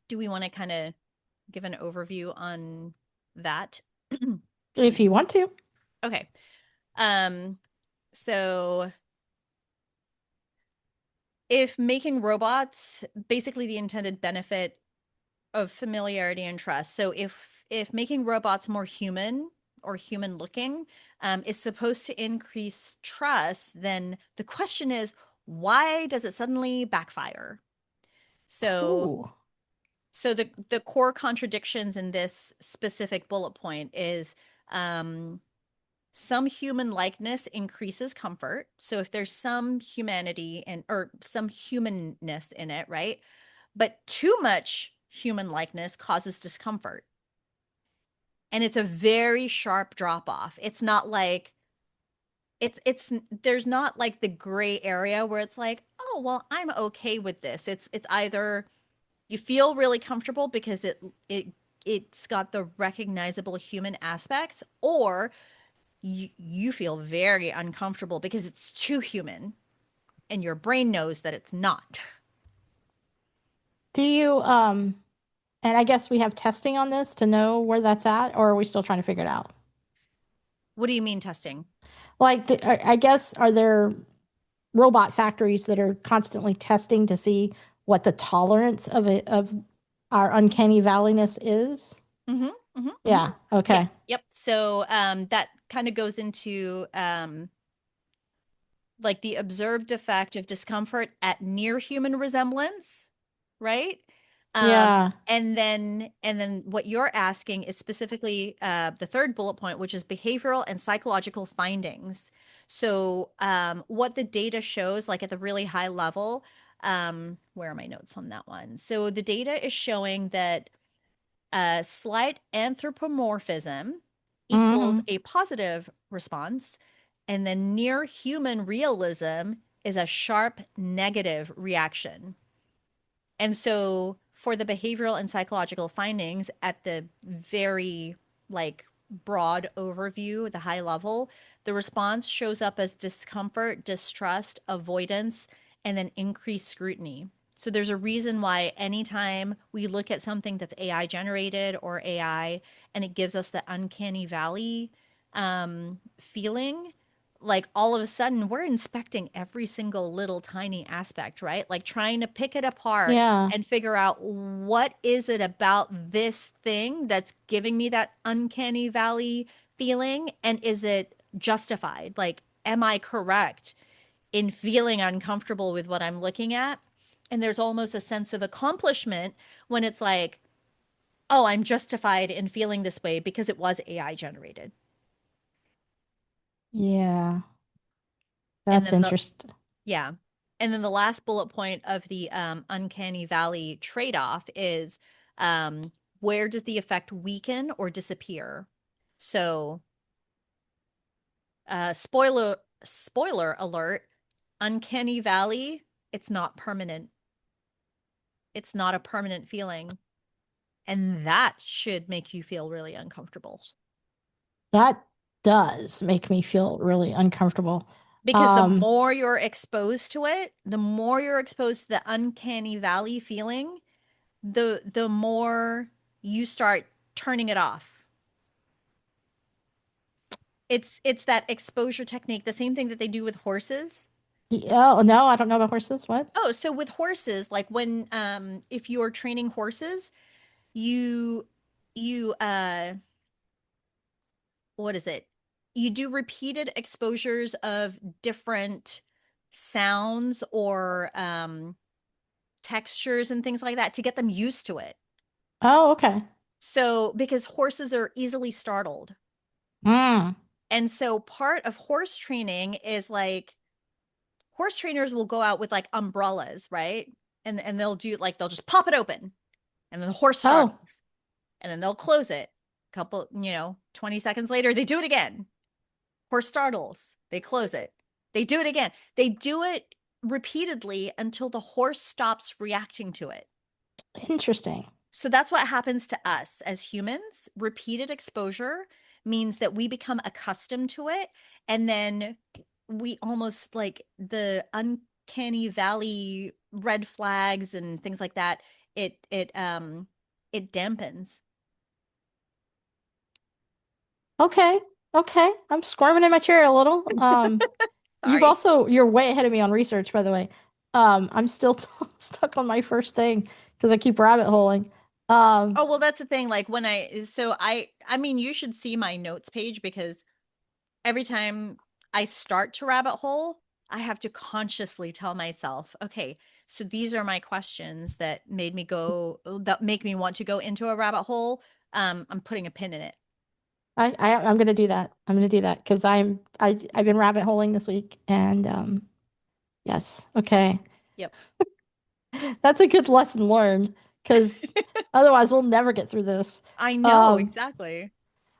do we want to kind of give an overview on that? If Excuse you me. want to. Okay. Um, so if making robots, basically the intended benefit of familiarity and trust. So if making robots more human or human looking is supposed to increase trust, then the question is, why does it suddenly backfire? So Ooh. the core contradictions in this specific bullet point is um, some human likeness increases comfort. So if there's some humanity and or some humanness in it, right? But too much human likeness causes discomfort. And it's a very sharp drop off. It's not like it's there's not like the gray area where it's like, "Oh, well, I'm okay with this." It's either you feel really comfortable because it's got the recognizable human aspects, or you feel very uncomfortable because it's too human and your brain knows that it's not. Do you and I guess we have testing on this to know where that's at, or are we still trying to figure it out? What do you mean testing? Like, I guess, are there robot factories that are constantly testing to see what the tolerance of it of our uncanny valleyness is? Mm-hmm, mm-hmm, mm-hmm. Yeah. Yep, Okay. yep. So that kind of goes into like the observed effect of discomfort at near human resemblance, right? Yeah. And then what you're asking is specifically the third bullet point, which is behavioral and psychological findings. So what the data shows, like at the really high level, where are my notes on that one? So the data is showing that slight anthropomorphism equals Hmm. a positive response, and then near human realism is a sharp negative reaction. And so for the behavioral and psychological findings at the very like broad overview, the high level, the response shows up as discomfort, distrust, avoidance, and then increased scrutiny. So there's a reason why anytime we look at something that's AI generated or AI and it gives us the uncanny valley feeling, like all of a sudden we're inspecting every single little tiny aspect, right? Like trying to pick it apart Yeah. and figure out what is it about this thing that's giving me that uncanny valley feeling, and is it justified? Like, am I correct in feeling uncomfortable with what I'm looking at? And there's almost a sense of accomplishment when it's like, oh, I'm justified in feeling this way because it was AI generated. Yeah. And That's then the interesting. Yeah. And then the last bullet point of the uncanny valley trade-off is um, where does the effect weaken or disappear? So, spoiler alert, uncanny valley, it's not permanent. It's not a permanent feeling, and that should make you feel really uncomfortable. That does make me feel really uncomfortable. Because the Um, more you're exposed to it, the more you're exposed to the uncanny valley feeling, the more you start turning it off. It's that exposure technique, the same thing that they do with horses. oh no, I don't know about horses. What? Oh, so with horses, like when if you're training horses, you you what is it? You do repeated exposures of different sounds or textures and things like that to get them used to it. Oh, okay. So because horses are easily startled. Mm. And so part of horse training is like horse trainers will go out with like umbrellas, right? And they'll do like they'll just pop it open and then the horse Oh, startles and then they'll close it. Couple, 20 seconds later they do it again. Horse startles, they close it. They do it again. They do it repeatedly until the horse stops reacting to it. interesting. So that's what happens to us as humans. Repeated exposure means that we become accustomed to it. And then we almost like the uncanny valley red flags and things like that. It dampens. Okay. Okay. I'm squirming in my chair a little. Sorry. You're way ahead of me on research, by the way. I'm still stuck on my first thing because I keep rabbit holing. Um, Oh, well, that's the thing. Like when I mean, you should see my notes page because every time I start to rabbit hole, I have to consciously tell myself, okay, so these are my questions that make me want to go into a rabbit hole. I'm putting a pin in it. I'm gonna do that. I'm gonna do that because I've been rabbit holing this week, and yes, okay, Yep. that's a good lesson learned because otherwise we'll never get through this. I know, Um, exactly.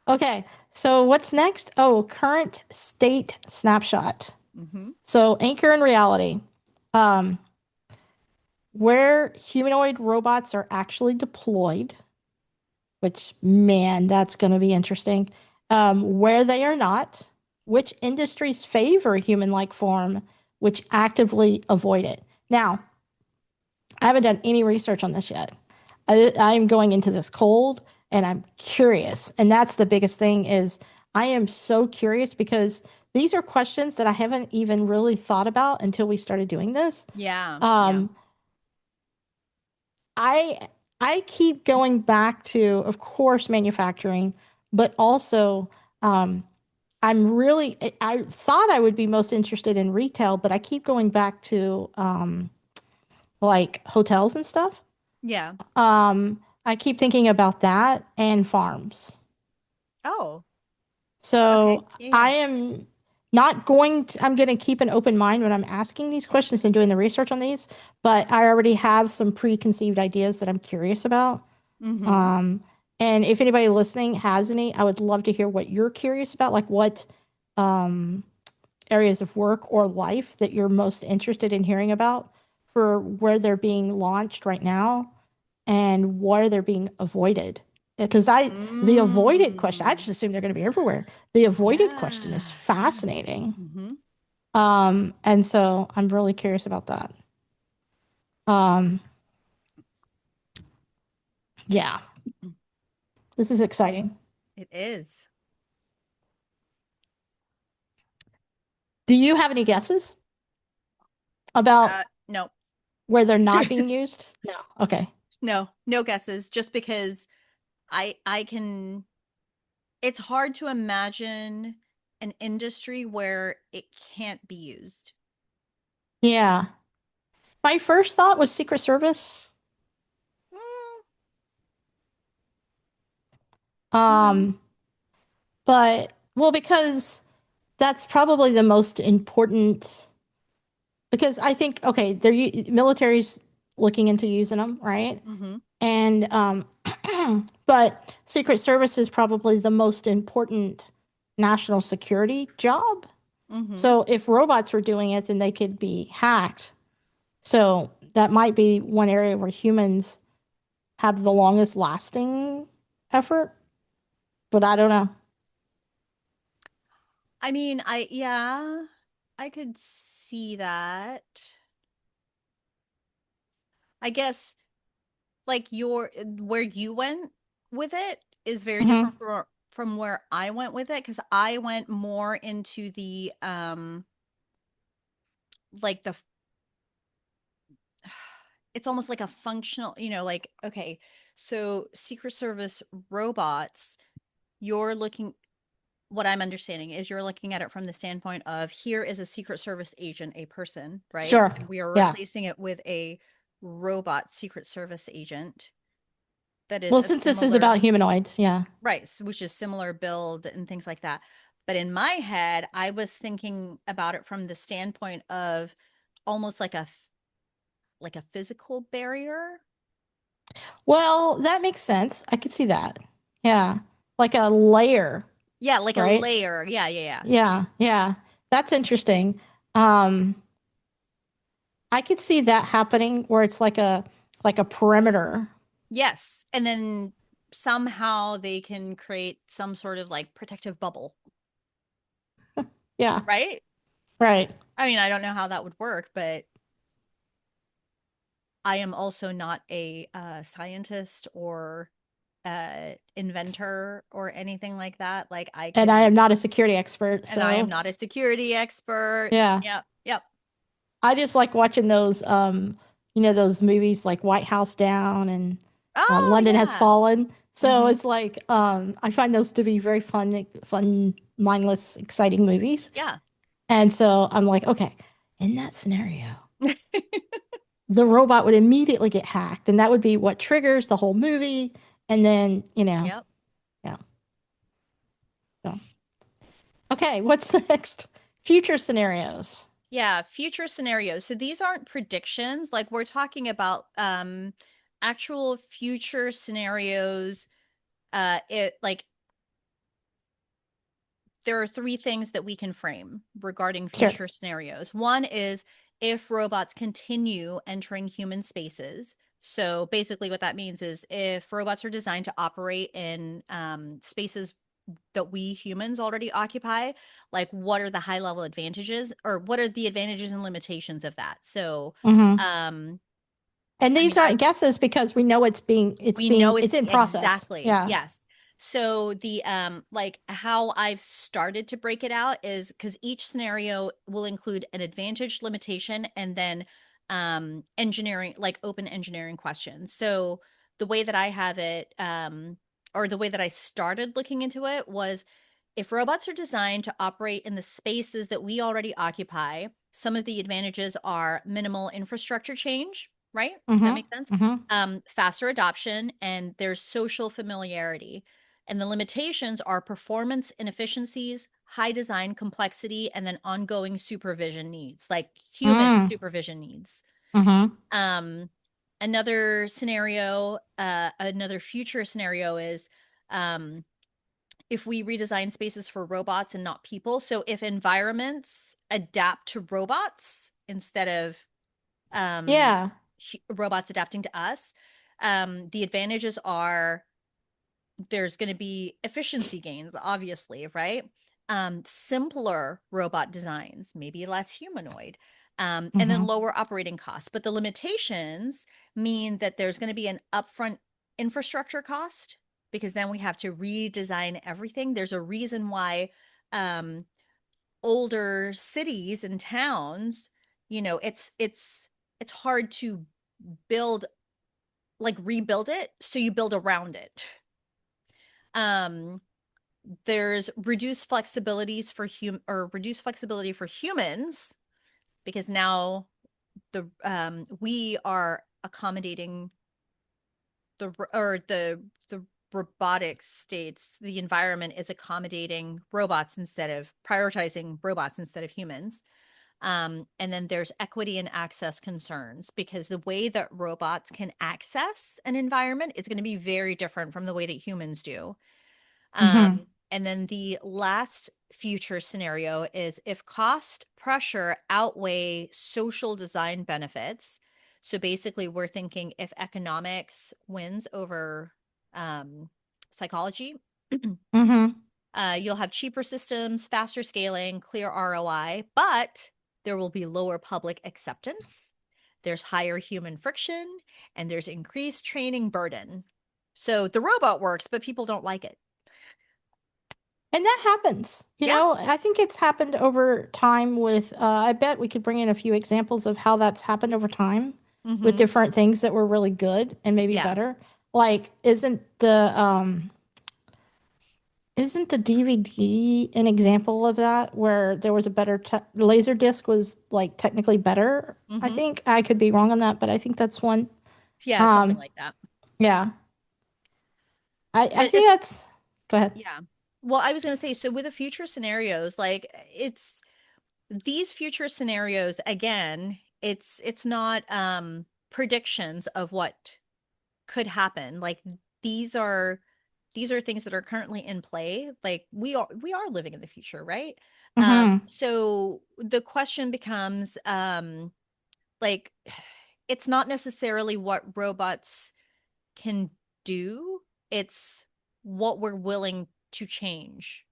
okay, so what's next? Oh, current state snapshot. Hmm. So anchor in reality, um, where humanoid robots are actually deployed, which man, that's going to be interesting. Where they are not, which industries favor human-like form, which actively avoid it. Now, I haven't done any research on this yet. I'm going into this cold, and I'm curious, and that's the biggest thing is I am so curious because these are questions that I haven't even really thought about until we started doing this. Yeah, yeah. Um, I I keep going back to, of course, manufacturing, but also um, I thought I would be most interested in retail, but I keep going back to like hotels and stuff. Yeah. I keep thinking about that and farms. Oh, okay. So Yeah, I yeah. am not going to, I'm going to keep an open mind when I'm asking these questions and doing the research on these, but I already have some preconceived ideas that I'm curious about. Mm-hmm. Um, and if anybody listening has any, I would love to hear what you're curious about, like what um, areas of work or life that you're most interested in hearing about for where they're being launched right now and where they're being avoided. Because the avoided question, I Mm. just assume they're going to be everywhere. The avoided question is Yeah, yeah. fascinating. Mm-hmm. And so I'm really curious about that. Um, yeah, this is exciting. It is. Do you have any guesses about No, where they're not being used? No. Okay. no guesses. Just because I can. It's hard to imagine an industry where it can't be used. Yeah. My first thought was Secret Service. Mm, no. Um, but well, because that's probably the most important. Because I think okay, military's looking into using them, right? Mm-hmm. And but Secret Service is probably the most important national security job. Mm-hmm. So if robots were doing it, then they could be hacked. So that might be one area where humans have the longest lasting effort, but I don't know. I mean, yeah, I could see that. I guess like your where you went with it is very Hmm. different from where I went with it, because I went more into the like it's almost like a functional, like, okay, so Secret Service robots, you're looking what I'm understanding is you're looking at it from the standpoint of here is a Secret Service agent, a person, right? Sure. And we are Yeah. replacing it with a robot Secret Service agent that is Well, a since this is about similar, humanoids, yeah. right, which is similar build and things like that. But in my head, I was thinking about it from the standpoint of almost like a physical barrier. Well, that makes sense. I could see that. Yeah. Like a layer, Yeah, like a right? layer. Yeah, yeah, yeah. Yeah. Yeah. That's interesting. Um, I could see that happening where it's like a perimeter. Yes. And then somehow they can create some sort of like protective bubble, Yeah. right? Right. I mean, I don't know how that would work, but I am also not a scientist or inventor or anything like that. Like I And I am can, not a security expert, and I am so not a security expert. yeah. Yep. Yep. I just like watching those those movies like White House Down and Oh, London Has yeah. Fallen. So Hmm. it's like I find those to be very fun, mindless, exciting movies. Yeah. And so I'm like, okay, in that scenario, the robot would immediately get hacked, and that would be what triggers the whole movie. And then, Yep. yeah. So, okay, what's the next? Future scenarios. Yeah, future scenarios. So these aren't predictions. Like we're talking about actual future scenarios. It like there are three things that we can frame regarding Sure. future scenarios. One is if robots continue entering human spaces. So basically, what that means is if robots are designed to operate in spaces that we humans already occupy, like what are the high level advantages or what are the advantages and limitations of that? So, Hmm. um, And I these mean, I aren't guesses because we know we know it's it's in process. exactly, Yeah. yes. So the like how I've started to break it out is because each scenario will include an advantage, limitation, and then engineering, like open engineering questions. So the way that I have it, or the way that I started looking into it was if robots are designed to operate in the spaces that we already occupy, some of the advantages are minimal infrastructure change, right? That Mm-hmm. makes sense. Mm-hmm. Faster adoption, and there's social familiarity. And the limitations are performance inefficiencies, high design complexity, and then ongoing supervision needs, like human Mm. supervision needs. Mm-hmm. Um, another future scenario is um, if we redesign spaces for robots and not people. So if environments adapt to robots instead of um, Yeah. robots adapting to us, the advantages are there's going to be efficiency gains, obviously, right? Simpler robot designs, maybe less humanoid, and then Mm-hmm. lower operating costs. But the limitations mean that there's going to be an upfront infrastructure cost because then we have to redesign everything. There's a reason why um, older cities and towns, it's hard to build, like, rebuild it, so you build around it. Um, there's reduced flexibility for humans, because now we are accommodating the robotics states, the environment is accommodating robots instead of prioritizing robots instead of humans. And then there's equity and access concerns, because the way that robots can access an environment is going to be very different from the way that humans do. Mm-hmm. And then the last future scenario is if cost pressure outweigh social design benefits. So basically, we're thinking if economics wins over psychology, Mm-hmm. you'll have cheaper systems, faster scaling, clear ROI, but there will be lower public acceptance. There's higher human friction, and there's increased training burden. So the robot works, but people don't like it. And that happens. Yeah. I think it's happened over time with, I bet we could bring in a few examples of how that's happened over time with Mm-hmm. different things that were really good and maybe Yeah. better. Like, isn't the DVD an example of that where there was a better laser disc was like technically better? I Mm-hmm. think I could be wrong on that, but I think that's one. Yeah, something Um, like that. yeah. I But think that's, go ahead. yeah. Well, I was going to say, so with the future scenarios, like, it's these future scenarios, again, it's not predictions of what could happen. Like, these are these are things that are currently in play. Like, we are living in the future, right? Mm-hmm. So the question becomes, like, it's not necessarily what robots can do, it's what we're willing to change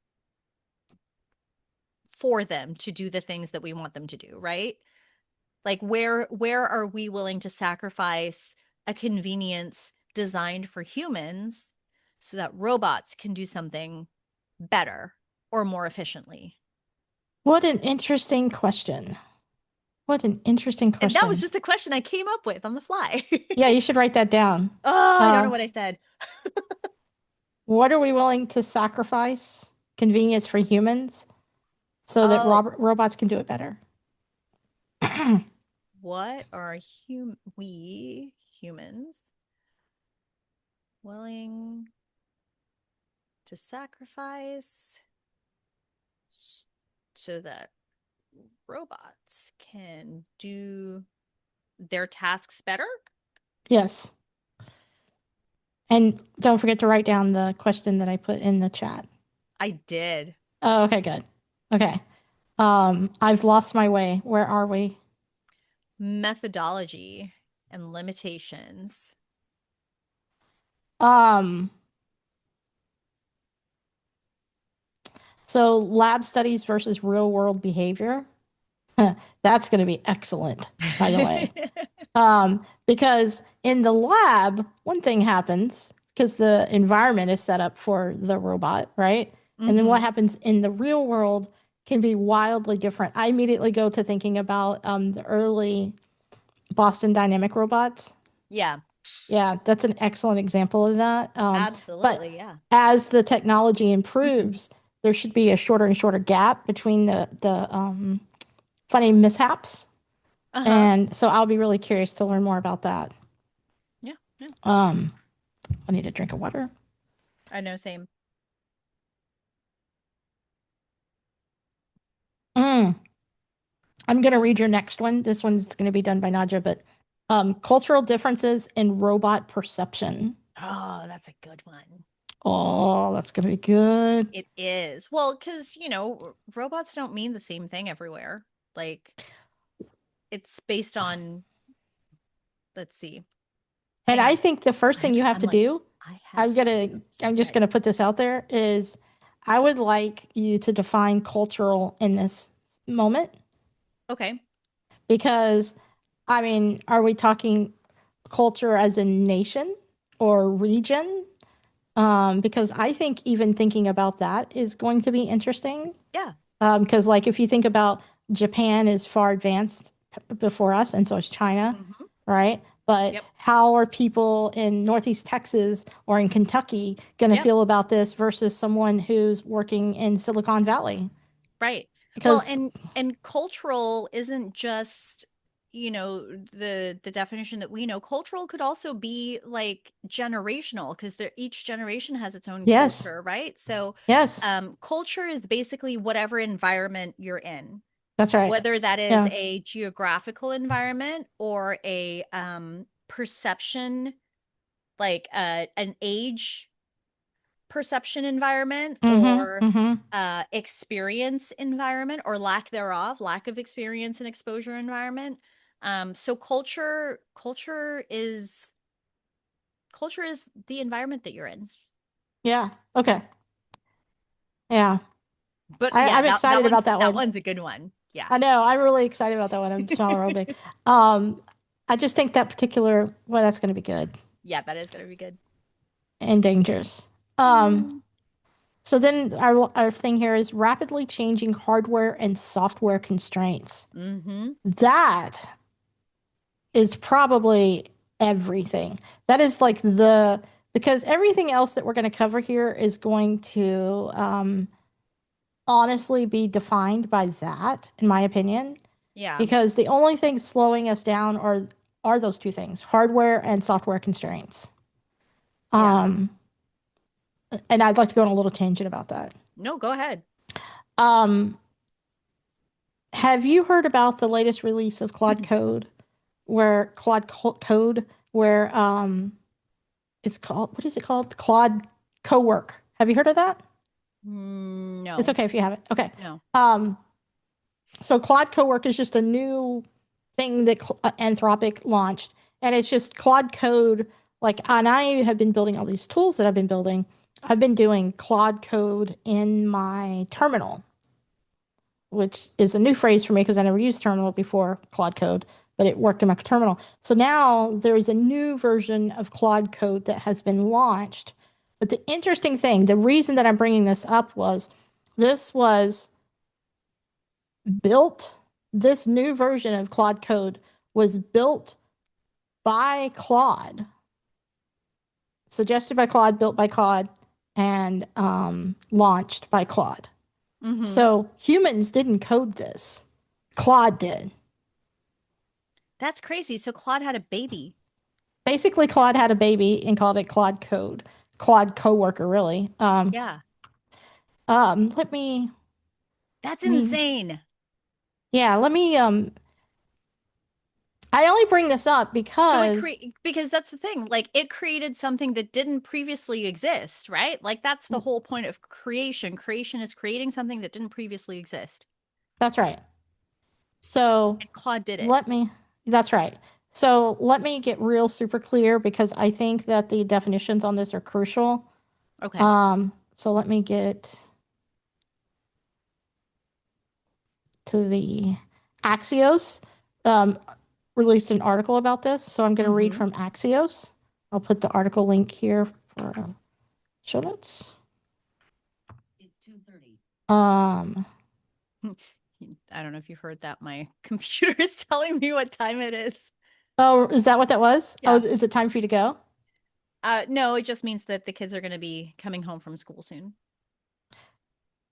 for them to do the things that we want them to do, right? Like, where are we willing to sacrifice a convenience designed for humans so that robots can do something better or more efficiently? What an interesting question. What an interesting And that was question. just a question I came up with on the fly. Yeah, you should write that down. Oh, I don't know Uh, what I said. what are we willing to sacrifice? Convenience for humans so that Oh, robots can do it better. what are we humans willing to sacrifice so that robots can do their tasks better? Yes. And don't forget to write down the question that I put in the chat. I did. Oh, okay, good. Okay. I've lost my way. Where are we? Methodology and limitations. Um, so lab studies versus real world behavior. That's going to be excellent, by the way. Because in the lab, one thing happens because the environment is set up for the robot, right? And then what Mm-hmm. happens in the real world can be wildly different. I immediately go to thinking about the early Boston Dynamic robots. Yeah, Yeah, that's an excellent example of that. But absolutely. Yeah. as the technology improves, there should be a shorter and shorter gap between the funny mishaps. Uh-huh. And so I'll be really curious to learn more about that. Yeah. Yeah. Um, I need a drink of water. I know, same. Mm. I'm going to read your next one. This one's going to be done by Nadja, but cultural differences in robot perception. Oh, that's a good one. Oh, that's going to be good. It is. Well, because, robots don't mean the same thing everywhere. Like, it's based on, let's see. And Hang I on. think the first thing you have I'm to like, do, I have notes. I'm just Okay. going to put this out there, is I would like you to define cultural in this moment Okay. because, I mean, are we talking culture as a nation or region? Because I think even thinking about that is going to be interesting. Yeah. Because like if you think about Japan is far advanced before us, and so is China, Mhm. right? But Yep. how are people in Northeast Texas or in Kentucky going to Yep. feel about this versus someone who's working in Silicon Valley? Right. Well, Because and cultural isn't just, the definition that we know. Cultural could also be like generational because each generation has its own yes, culture, right? So, yes, culture is basically whatever environment you're in, that's right. whether that is Yeah. a geographical environment or a perception, like an age perception environment Mm-hmm. or Mm-hmm. experience environment or lack of experience and exposure environment. So culture is the environment that you're in. Yeah. Okay. Yeah. But yeah, I'm that excited about that that one. one's a good one. Yeah. I know. I'm really excited about that one. I'm small or big. Um, I just think that particular, well, that's going to be good Yeah, that is gonna be good. and dangerous. Um, Mm. so then our thing here is rapidly changing hardware and software constraints. Mm-hmm. That is probably everything. That is like because everything else that we're going to cover here is going to honestly be defined by that, in my opinion. Yeah. Because the only things slowing us down are those two things, hardware and software constraints. Yeah. Um, and I'd like to go on a little tangent about that. No, go ahead. Um, have you heard about the latest release of Claude Code, where it's called, what is it called? Claude Cowork. Have you heard of that? It's No. okay if you haven't. Okay. No. Um, so Claude Cowork is just a new thing that Anthropic launched, and it's just Claude Code. Like, and I have been building all these tools that I've been building. I've been doing Claude Code in my terminal, which is a new phrase for me because I never used terminal before Claude Code, but it worked in my terminal. So now there's a new version of Claude Code that has been launched. But the interesting thing, the reason that I'm bringing this up was this was built, this new version of Claude Code was built by Claude, suggested by Claude, built by Claude, and launched by Claude. Mm-hmm. So humans didn't code this. Claude did. That's crazy. So Claude had a baby. Basically, Claude had a baby and called it Claude Code. Claude Coworker, really. Yeah. Let me, That's let me, insane. yeah, let me, I only bring this up So because, because that's the thing, like it created something that didn't previously exist, right? Like that's the whole point of creation. Creation is creating something that didn't previously exist. that's right. So And Claude did it. let me, that's right. So let me get real super clear because I think that the definitions on this are crucial. Okay. So let me get to the Axios. Um, released an article about this, so I'm going to read Mm-hmm. from Axios. I'll put the article link here for show notes. It's 2:30. Um, I don't know if you heard that. My computer is telling me what time it is. oh, is that what that was? Oh, Yeah. is it time for you to go? No, it just means that the kids are going to be coming home from school soon.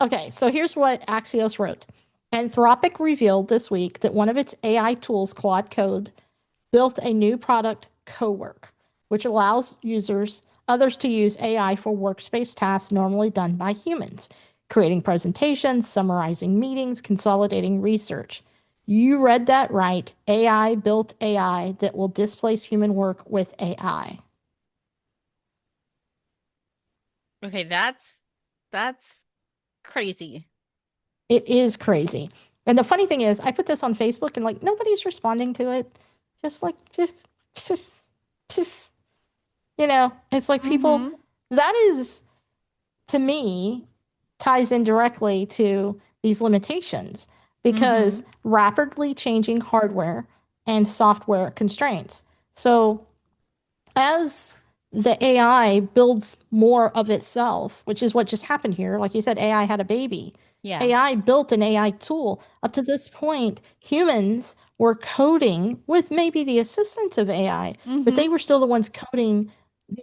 Okay, so here's what Axios wrote. Anthropic revealed this week that one of its AI tools, Claude Code, built a new product, Cowork, which allows others to use AI for workspace tasks normally done by humans, creating presentations, summarizing meetings, consolidating research. You read that right. AI built AI that will displace human work with AI. Okay, that's crazy. It is crazy. And the funny thing is, I put this on Facebook and like nobody's responding to it. Just like, just, it's like people, Mm-hmm. that is, to me, ties in directly to these limitations Mm-hmm. because rapidly changing hardware and software constraints. So as the AI builds more of itself, which is what just happened here, like you said, AI had a baby. Yeah. AI built an AI tool. Up to this point, humans were coding with maybe the assistance of AI, but Mm-hmm. they were still the ones coding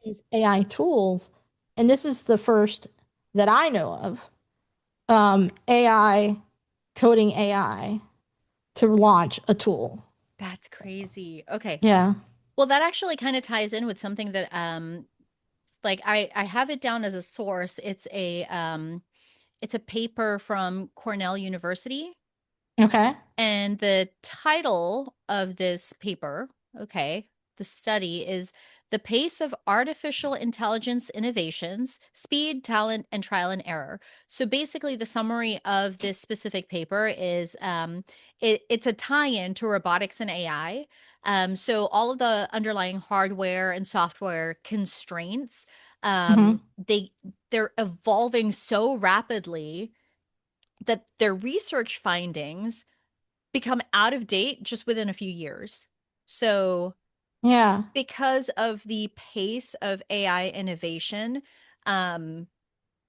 these AI tools. And this is the first that I know of, AI coding AI to launch a tool. That's crazy. Okay. Yeah. Well, that actually kind of ties in with something that like I have it down as a source. It's a paper from Cornell University. Okay. And the title of this paper, okay, the study is The Pace of Artificial Intelligence Innovations, Speed, Talent, and Trial and Error. So basically, the summary of this specific paper is it's a tie in to robotics and AI. So all of the underlying hardware and software constraints, Mm-hmm. they're evolving so rapidly that their research findings become out of date just within a few years. So, Yeah. because of the pace of AI innovation, um,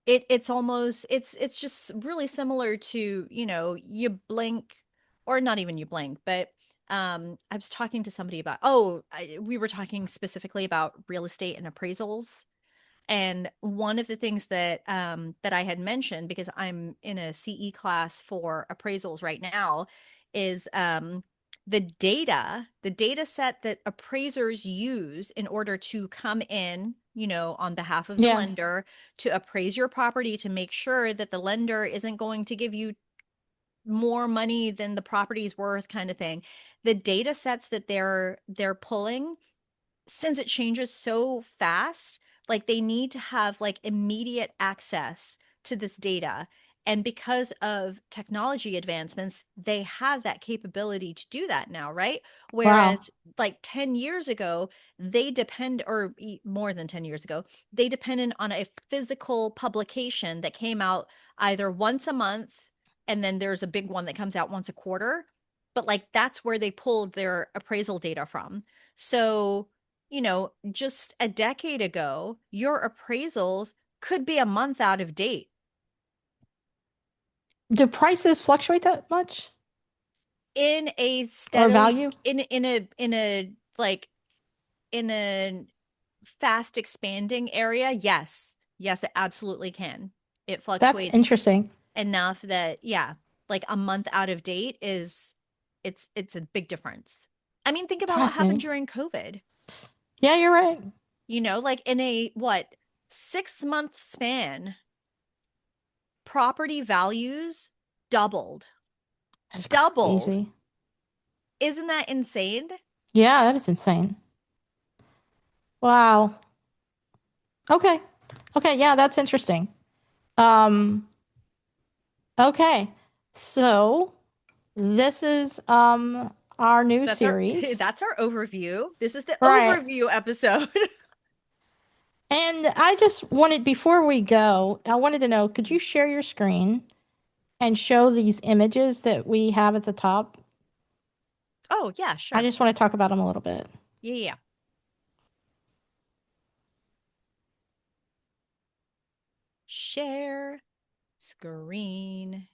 it's almost it's just really similar to, you blink, or not even you blink, but I was talking to somebody about, we were talking specifically about real estate and appraisals. And one of the things that I had mentioned, because I'm in a CE class for appraisals right now, is the data set that appraisers use in order to come in, on behalf of the Yeah. lender to appraise your property, to make sure that the lender isn't going to give you more money than the property's worth, kind of thing. The data sets that they're pulling, since it changes so fast, like they need to have like immediate access to this data. And because of technology advancements, they have that capability to do that now, right? Wow. Whereas like 10 years ago, or more than 10 years ago, they depended on a physical publication that came out either once a month, and then there's a big one that comes out once a quarter. But like that's where they pulled their appraisal data from. So, just a decade ago, your appraisals could be a month out of date. Do prices fluctuate that much In a or steadily value? in a fast expanding area, yes. Yes, it absolutely can. It That's fluctuates interesting. enough that, yeah, like a month out of date is it's a big difference. I mean, think about what happened Fascinating. during COVID. Yeah, you're right. Like in a what, 6-month span, property values doubled. That's Doubled. crazy. Isn't that insane? Yeah, that is insane. Wow. Okay. Okay, yeah, that's interesting. Um, okay. So this is our So new that's our series. that's our overview. This is the Right. overview episode. And I just wanted, before we go, I wanted to know, could you share your screen and show these images that we have at the top? Oh, yeah, I sure. just want to talk about them a little bit. Yeah, yeah. Share screen.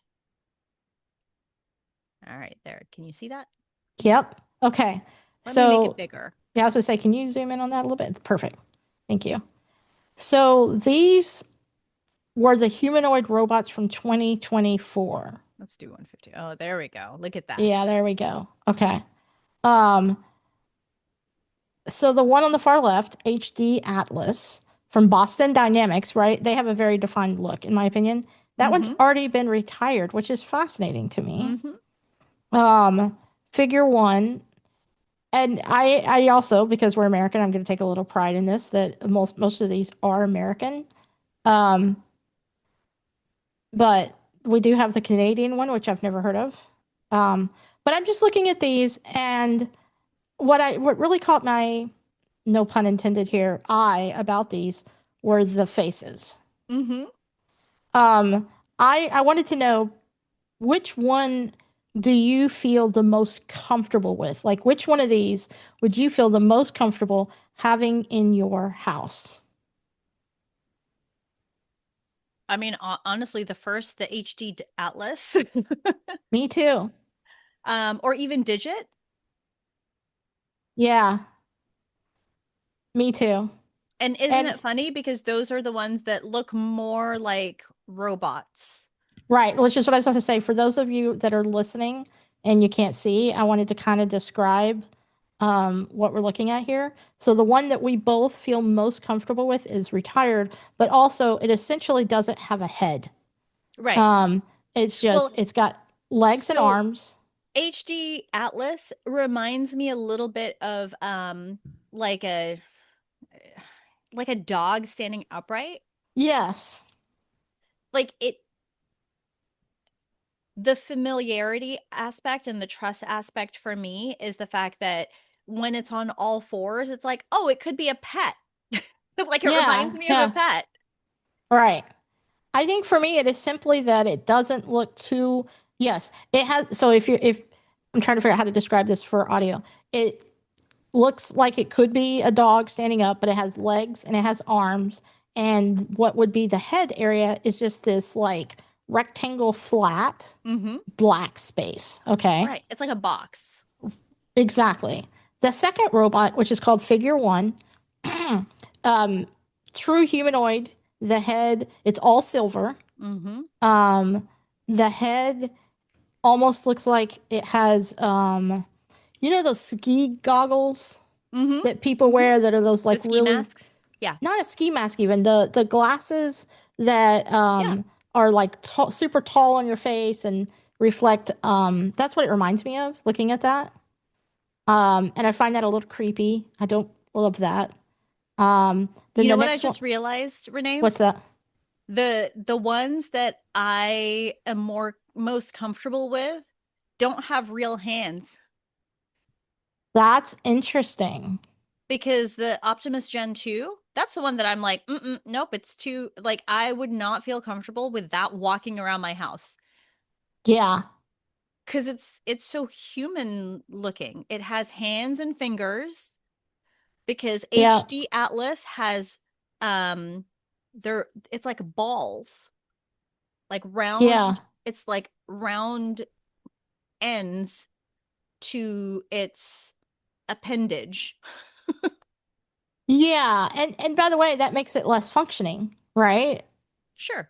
All right, there. Can you see that? Yep. Okay. Let me make it So, bigger. yeah, I was going to say, can you zoom in on that a little bit? Perfect. Thank you. So these were the humanoid robots from 2024. Let's do 150. Oh, there we go. Look at that. Yeah, there we go. Okay. Um, so the one on the far left, HD Atlas from Boston Dynamics, right? They have a very defined look, in my opinion. That one's Mm-hmm. already been retired, which is fascinating to me. Mm-hmm. Um, Figure one, and I also, because we're American, I'm going to take a little pride in this, that most of these are American. Um, but we do have the Canadian one, which I've never heard of. Um, but I'm just looking at these, and what really caught my, no pun intended here, eye about these were the faces. Mm-hmm. Um, I wanted to know, which one do you feel the most comfortable with? Like, which one of these would you feel the most comfortable having in your house? I mean, honestly, the HD Atlas, Me too. or even Digit. Yeah, me too. And isn't And it funny because those are the ones that look more like robots. right, which is what I was supposed to say. For those of you that are listening and you can't see, I wanted to kind of describe what we're looking at here. So the one that we both feel most comfortable with is retired, but also it essentially doesn't have a head. Right. Um, it's Well, just it's got legs and so arms. HD Atlas reminds me a little bit of like a like a dog standing upright. Yes. Like it the familiarity aspect and the trust aspect for me is the fact that when it's on all fours, it's like, oh, it could be a pet. Like it reminds Yeah, me of a yeah. pet. Right. I think for me, it is simply that it doesn't look too. Yes, it has. So if I'm trying to figure out how to describe this for audio, it looks like it could be a dog standing up, but it has legs and it has arms, and what would be the head area is just this like rectangle flat Mm-hmm. black space. Okay, Right. It's like a box. exactly. The second robot, which is called Figure One, um, true humanoid. The head, it's all silver. Mm-hmm. Um, the head almost looks like it has those ski goggles Mm-hmm. that people Mm-hmm. wear that are those The like ski really masks. Yeah. not a ski mask even the glasses that Yeah. are like super tall on your face and reflect that's what it reminds me of looking at that. And I find that a little creepy. I don't love that. Then You the know what I next one, just realized, Renee? what's that? The ones that I am most comfortable with don't have real hands That's interesting. because the Optimus Gen 2, that's the one that I'm like, nope, it's too like I would not feel comfortable with that walking around my house Yeah. because it's so human looking. It has hands and fingers because Yeah. HD Atlas has um there it's like balls, like Yeah. round, it's like round ends to its appendage. Yeah, and by the way, that makes it less functioning, right? Sure.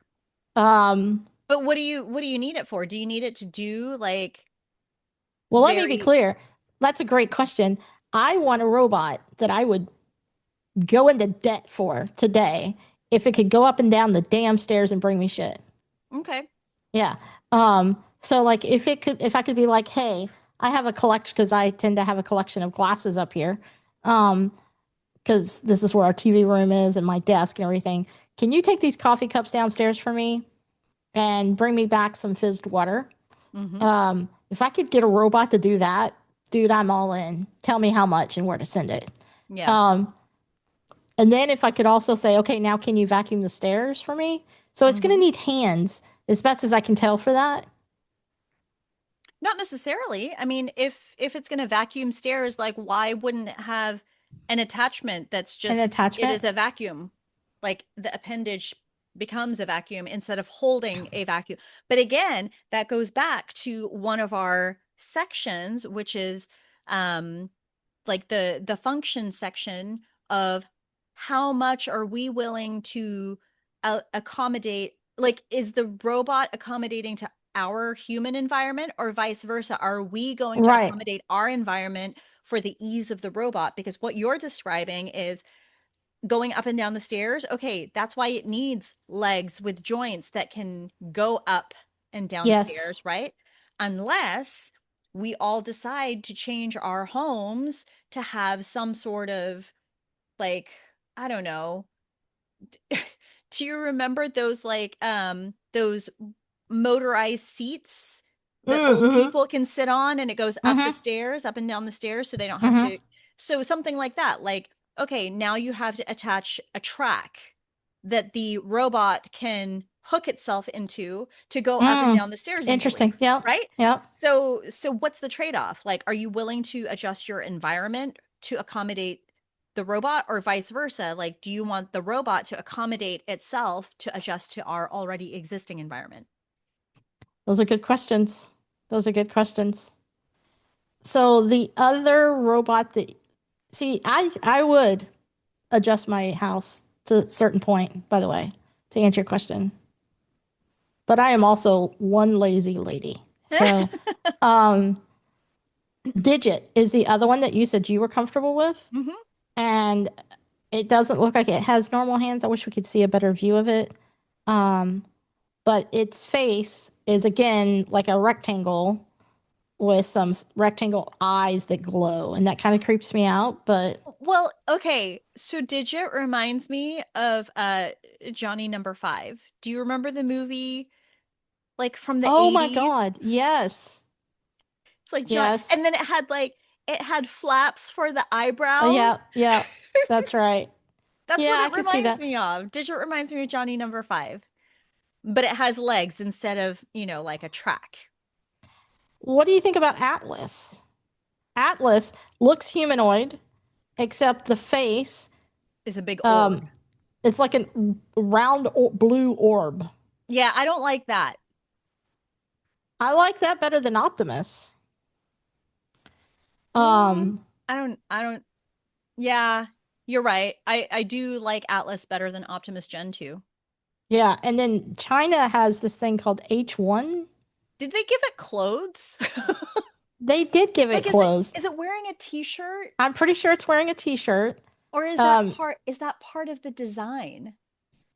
Um, But what do you need it for? Do you need it to do like well, let me be very clear. That's a great question. I want a robot that I would go into debt for today if it could go up and down the damn stairs and bring me shit. okay. Yeah. So like if I could be like, hey, I have a collection because I tend to have a collection of glasses up here. Um, because this is where our TV room is and my desk and everything. Can you take these coffee cups downstairs for me and bring me back some fizzed water? Mm-hmm. If I could get a robot to do that, dude, I'm all in. Tell me how much and where to send it. Yeah. Um, and then if I could also say, okay, now can you vacuum the stairs for me? So it's going to Mm-hmm. need hands as best as I can tell for that. Not necessarily. I mean, if it's going to vacuum stairs, like why wouldn't it have an attachment that's An just it attachment. is a vacuum? Like the appendage becomes a vacuum instead of holding a vacuum. But again, that goes back to one of our sections, which is um like the function section of how much are we willing to accommodate, like is the robot accommodating to our human environment or vice versa, are we going to Right. accommodate our environment for the ease of the robot? Because what you're describing is going up and down the stairs. Okay, that's why it needs legs with joints that can go up and down Yes. stairs, right? Unless we all decide to change our homes to have some sort of like, I don't know. Do you remember those those motorized seats that old Mm-hmm. people can sit on and it goes up the Mm-hmm. stairs, up and down the stairs so they don't have Mm-hmm. to, so something like that. Like, okay, now you have to attach a track that the robot can hook itself into to go up and Mm. down the stairs easily, Interesting. Yep. right? Yep. So what's the trade-off? Like, are you willing to adjust your environment to accommodate the robot, or vice versa? Like, do you want the robot to accommodate itself to adjust to our already existing environment? Those are good questions. Those are good questions. So the other robot that, see, I would adjust my house to a certain point, by the way, to answer your question. But I am also one lazy lady. So, um, Digit is the other one that you said you were comfortable with. Hmm. And it doesn't look like it has normal hands. I wish we could see a better view of it. Um, but its face is again like a rectangle with some rectangle eyes that glow, and that kind of creeps me out. But Well, okay. So Digit reminds me of Johnny Number Five. Do you remember the movie, like, from the oh my 80s? god, yes, It's like John, yes, and then it had flaps for the eyebrows. yeah, yeah, that's right. That's Yeah, what I it could see reminds that. me of. Digit reminds me of Johnny Number Five, but it has legs instead of, like a track. What do you think about Atlas? Atlas looks humanoid, except the face, Is a big orb. um, it's like a round blue orb. Yeah, I don't like that. I like that better than Optimus. Mm, Um, I don't. Yeah, you're right. I do like Atlas better than Optimus Gen 2. yeah, and then China has this thing called H1. Did they give it clothes? They did give it Like, is it clothes. is it wearing a t-shirt, I'm pretty sure it's wearing a t-shirt. or Um, is that part of the design?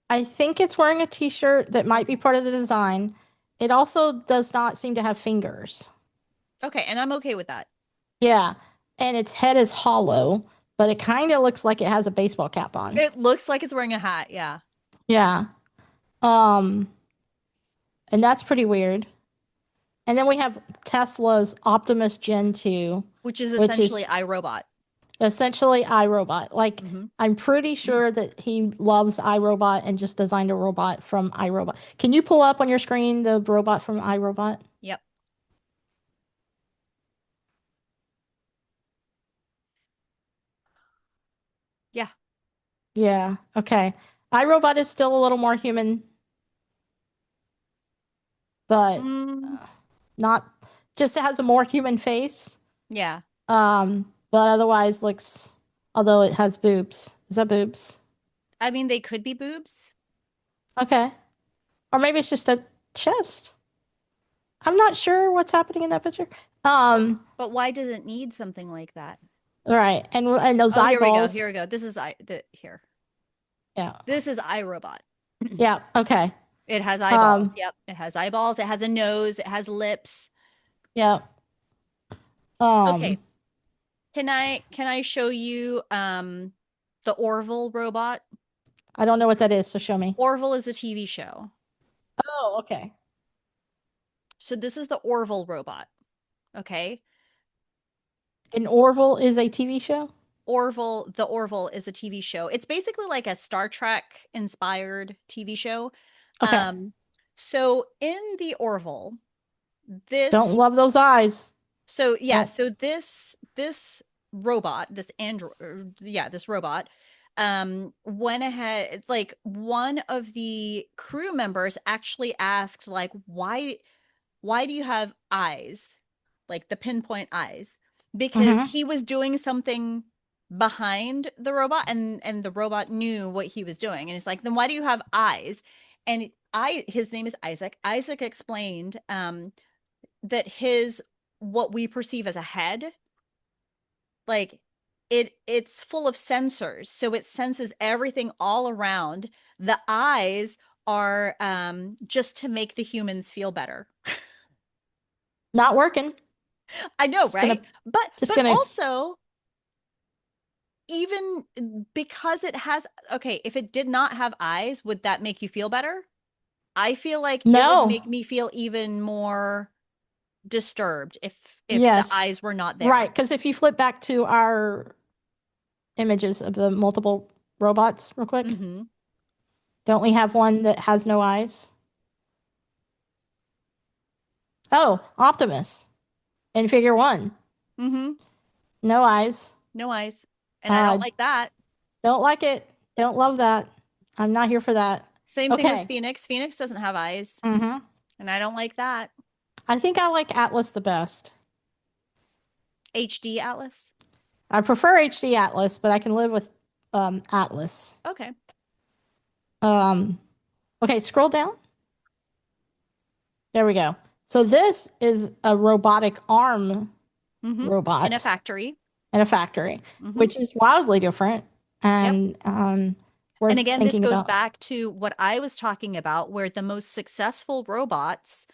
I think it's wearing a t-shirt that might be Okay. part of the design. It also does not seem to have fingers. Okay, and I'm okay with that. Yeah, and its head is hollow, but it kind of looks like it has a baseball cap on. It looks like it's wearing a hat, yeah. Yeah. Um, and that's pretty weird. And then we have Tesla's Optimus Gen 2, Which is which is essentially iRobot. essentially iRobot. Like, Hmm. I'm pretty sure that he loves iRobot and just designed a robot from iRobot. Can you pull up on your screen the robot from iRobot? Yep. Yeah. Yeah. Okay. iRobot is still a little more human, but Mm, not just it has a more human face. yeah. But otherwise looks, although it has boobs. Is that boobs? I mean, they could be boobs, Okay. Or maybe it's just a chest. I'm not sure what's happening in that picture. Um, but why does it need something like that? right. And those Oh, here we go. eyeballs. Here we go. This is here. Yeah. This is iRobot. Yeah. Okay. It has eyeballs. Um, Yep. It has eyeballs. It has a nose. It has lips. yeah. Um, Okay. Can I show you the Orville robot? I don't know what that is, so show me. Orville is a TV show. Oh, okay. So this is the Orville robot. Okay. And Orville is a TV show? The Orville is a TV show. It's basically like a Star Trek inspired TV show. Okay. Um, so in the Orville, Don't this love those eyes. so yeah, Don't. so this robot, this android, yeah, this robot, went ahead, like, one of the crew members actually asked, like, why do you have eyes? Like, the pinpoint eyes. Because Mm-hmm. he was doing something behind the robot, and the robot knew what he was doing. And he's like, then why do you have eyes? And his name is Isaac. Isaac explained that his what we perceive as a head, like, it's full of sensors, so it senses everything all around. The eyes are just to make the humans feel better. Not working. I know, Just gonna right? But just but gonna also, even because it has, okay, if it did not have eyes, would that make you feel better? I feel like it would no. make me feel even more disturbed if the Yes. eyes were not Right. there. Because if you flip back to our images of the multiple robots real quick, Mm-hmm. don't we have one that has no eyes? Oh, Optimus in figure one. Mm-hmm. No eyes. No eyes. And I don't like that. Don't like it. Don't love that. I'm not here for that. Same thing with Okay. Phoenix. Phoenix doesn't have eyes, Mm-hmm. and I don't like that. I think I like Atlas the best. HD Atlas. I prefer HD Atlas, but I can live with Atlas. Okay. Okay, scroll down. There we go. So this is a robotic arm robot In a factory. in a factory, Mm-hmm. which is wildly different. And we're And again, this thinking goes about back to what I was talking about, where the most successful robots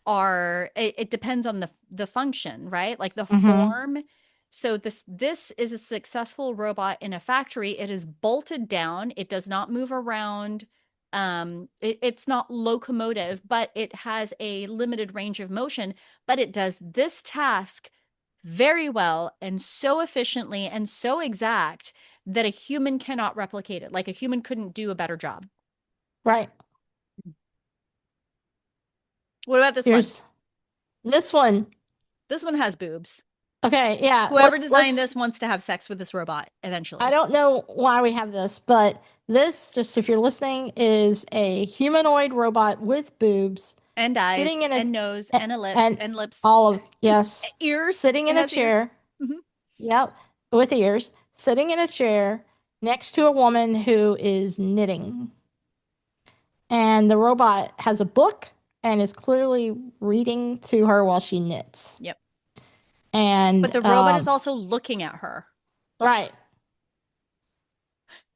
are, it depends on the function, right? Like the form. So this is a successful robot in a factory. It is bolted down. It does not move around. It's not locomotive, but it has a limited range of motion, but it does this task very well and so efficiently and so exact that a human cannot replicate it. Like a human couldn't do a better job. right. What about this Here's one? this one. This one has boobs. Okay, yeah. Whoever designed this wants to have sex with this robot eventually. I don't know why we have this, but this, just if you're listening, is a humanoid robot with boobs and eyes sitting in and nose and a lip and lips. All of, yes. Ears. Sitting in a chair. Yep, with ears. Sitting in a chair next to a woman who is knitting. And the robot has a book and is clearly reading to her while she knits. Yep. But the robot is also looking at her. Right.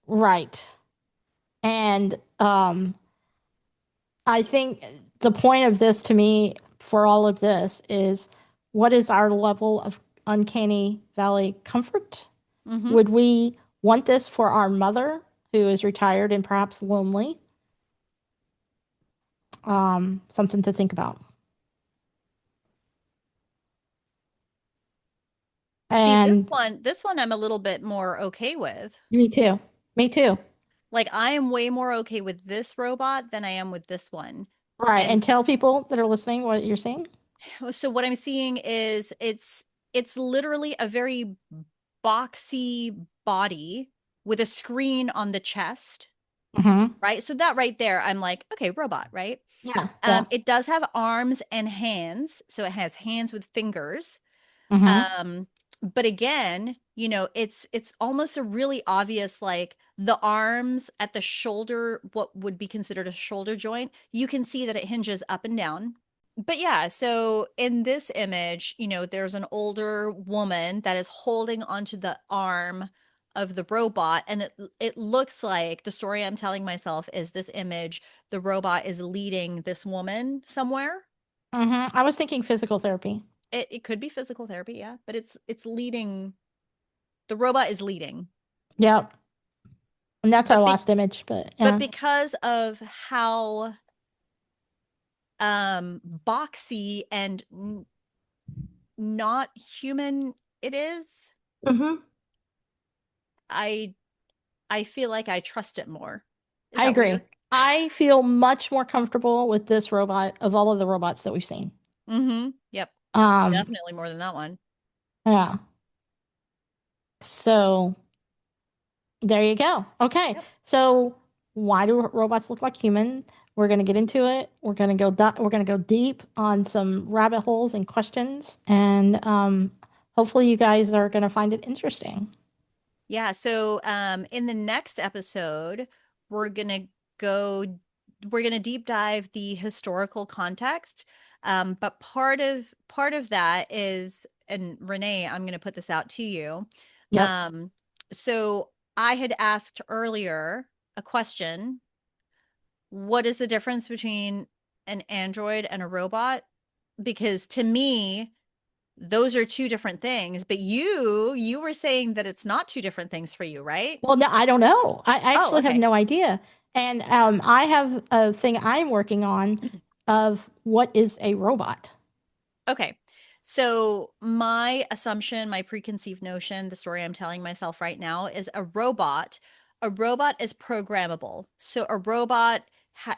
Right. And I think the point of this to me for all of this is, what is our level of uncanny valley comfort? Would we want this for our mother who is retired and perhaps lonely? Something to think about. And see, this one I'm a little bit more okay with. Me too. Me too. Like I am way more okay with this robot than I am with this one. Right. And tell people that are listening what you're seeing. So what I'm seeing is it's literally a very boxy body with a screen on the chest. Right. So that right there, I'm like, okay, robot, right? Yeah. It does have arms and hands. So it has hands with fingers. But again, you know, it's almost a really obvious, like the arms at the shoulder, what would be considered a shoulder joint, you can see that it hinges up and down. But yeah, so in this image, you know, there's an older woman that is holding onto the arm of the robot, and it looks like, the story I'm telling myself is, this image, the robot is leading this woman somewhere. I was thinking physical therapy. It could be physical therapy, yeah, but it's leading. The robot is leading. Yep. And that's our last image, but yeah. But because of how boxy and not human it is, I feel like I trust it more. I agree. Weird? I feel much more comfortable with this robot of all of the robots that we've seen. Yep. Definitely more than that one. Yeah. So there you go. Okay. Yep. So why do robots look like human? We're going to get into it. We're going to go deep on some rabbit holes and questions, and hopefully you guys are going to find it interesting. Yeah. So in the next episode, we're going to deep dive the historical context. But part of that is, and Renee, I'm going to put this out to you. Yep. So I had asked earlier a question. What is the difference between an android and a robot? Because to me, those are two different things, but you were saying that it's not two different things for you, right? Well, no, I don't know. I actually have no idea. And I have a thing I'm working on of what is a robot. Okay. So my assumption, my preconceived notion, the story I'm telling myself right now is a robot is programmable. So a robot,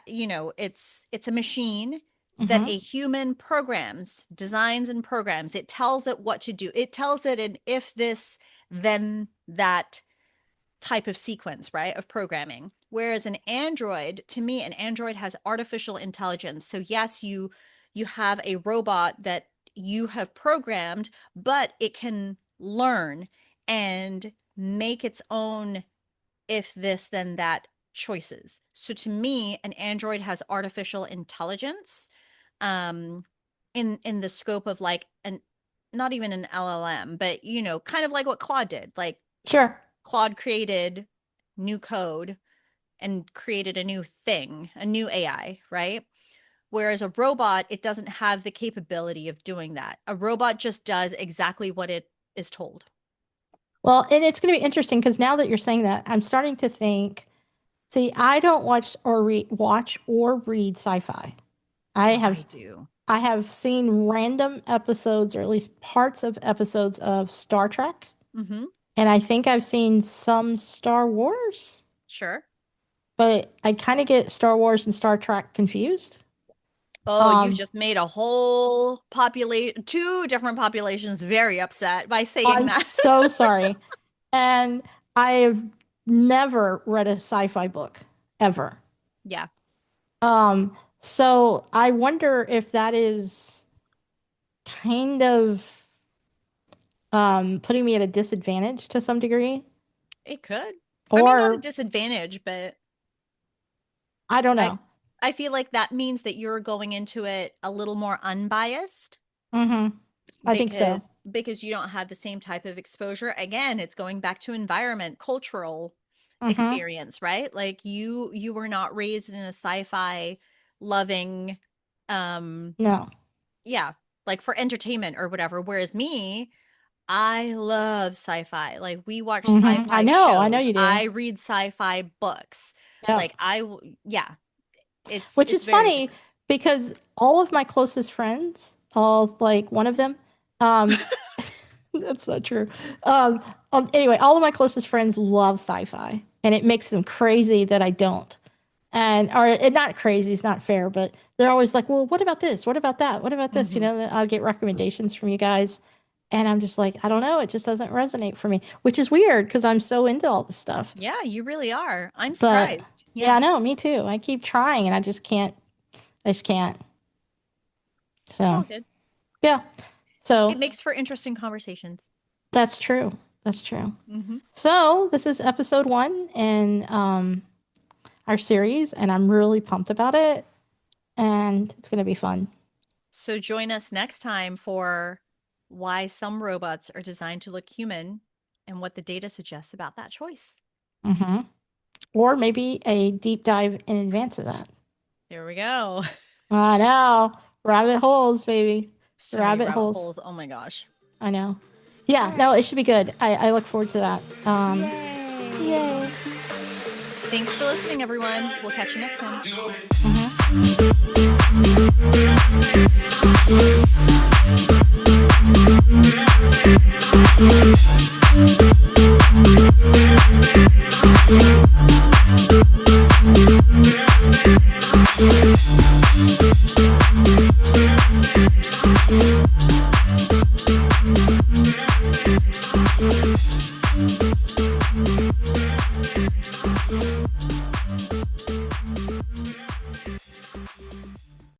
you know, it's a machine that Mhm. a human programs, designs and programs. It tells it what to do. It tells it an if this, then that type of sequence, right, of programming. Whereas an android, to me, an android has artificial intelligence. So yes, you have a robot that you have programmed, but it can learn and make its own if this then that choices. So to me, an android has artificial intelligence in the scope of like an not even an LLM, but kind of like what Claude did. Like Sure. Claude created new code and created a new thing, a new AI, right? Whereas a robot, it doesn't have the capability of doing that. A robot just does exactly what it is told. Well, and it's going to be interesting because now that you're saying that, I'm starting to think. See, I don't watch or read sci-fi. I have do. I have seen random episodes or at least parts of episodes of Star Trek, Mm-hmm. and I think I've seen some Star Wars, Sure. but I kind of get Star Wars and Star Trek confused. Oh, you just made a whole two different populations very upset by saying I'm that. so sorry. And I've never read a sci-fi book ever. Yeah. So I wonder if that is kind of putting me at a disadvantage to some degree, It could. I mean, not a or disadvantage, but I don't I know. I feel like that means that you're going into it a little more unbiased Mm-hmm. I think so. because you don't have the same type of exposure. Again, it's going back to environment, cultural Mm-hmm. experience, right? Like you were not raised in a sci-fi loving No. yeah, like for entertainment or whatever. Whereas me, I love sci-fi. Like we watch Mm-hmm. sci-fi I know shows. you do. I read sci-fi books. Yeah. Like yeah, Which it's is very funny different. because all of my closest friends, all like one of them, um, that's not true. Anyway, all of my closest friends love sci-fi, and it makes them crazy that I don't. Not crazy, it's not fair, but they're always like, "Well, what about this? What about that? What about this?" You Mhm. know, I'll get recommendations from you guys, and I'm just like, I don't know, it just doesn't resonate for me, which is weird because I'm so into all this stuff. Yeah, you really are. I'm But surprised. yeah, Yeah. I know, me too. I keep trying, and I just can't. I just can't. It's all So good. yeah, It so makes for interesting conversations. that's true. That's true. Hmm. So this is episode 1 in our series, and I'm really pumped about it, and it's gonna be fun. So join us next time for why some robots are designed to look human and what the data suggests about that choice. Mm-hmm. Or maybe a deep dive in advance of that. There we go. I know. Rabbit holes, baby. So many Rabbit rabbit holes. holes. Oh my gosh. I know. Yeah, All no, right. it should be good. I look forward to that. Yay. Yay. Thanks for listening, everyone. We'll catch you next time. Mhm.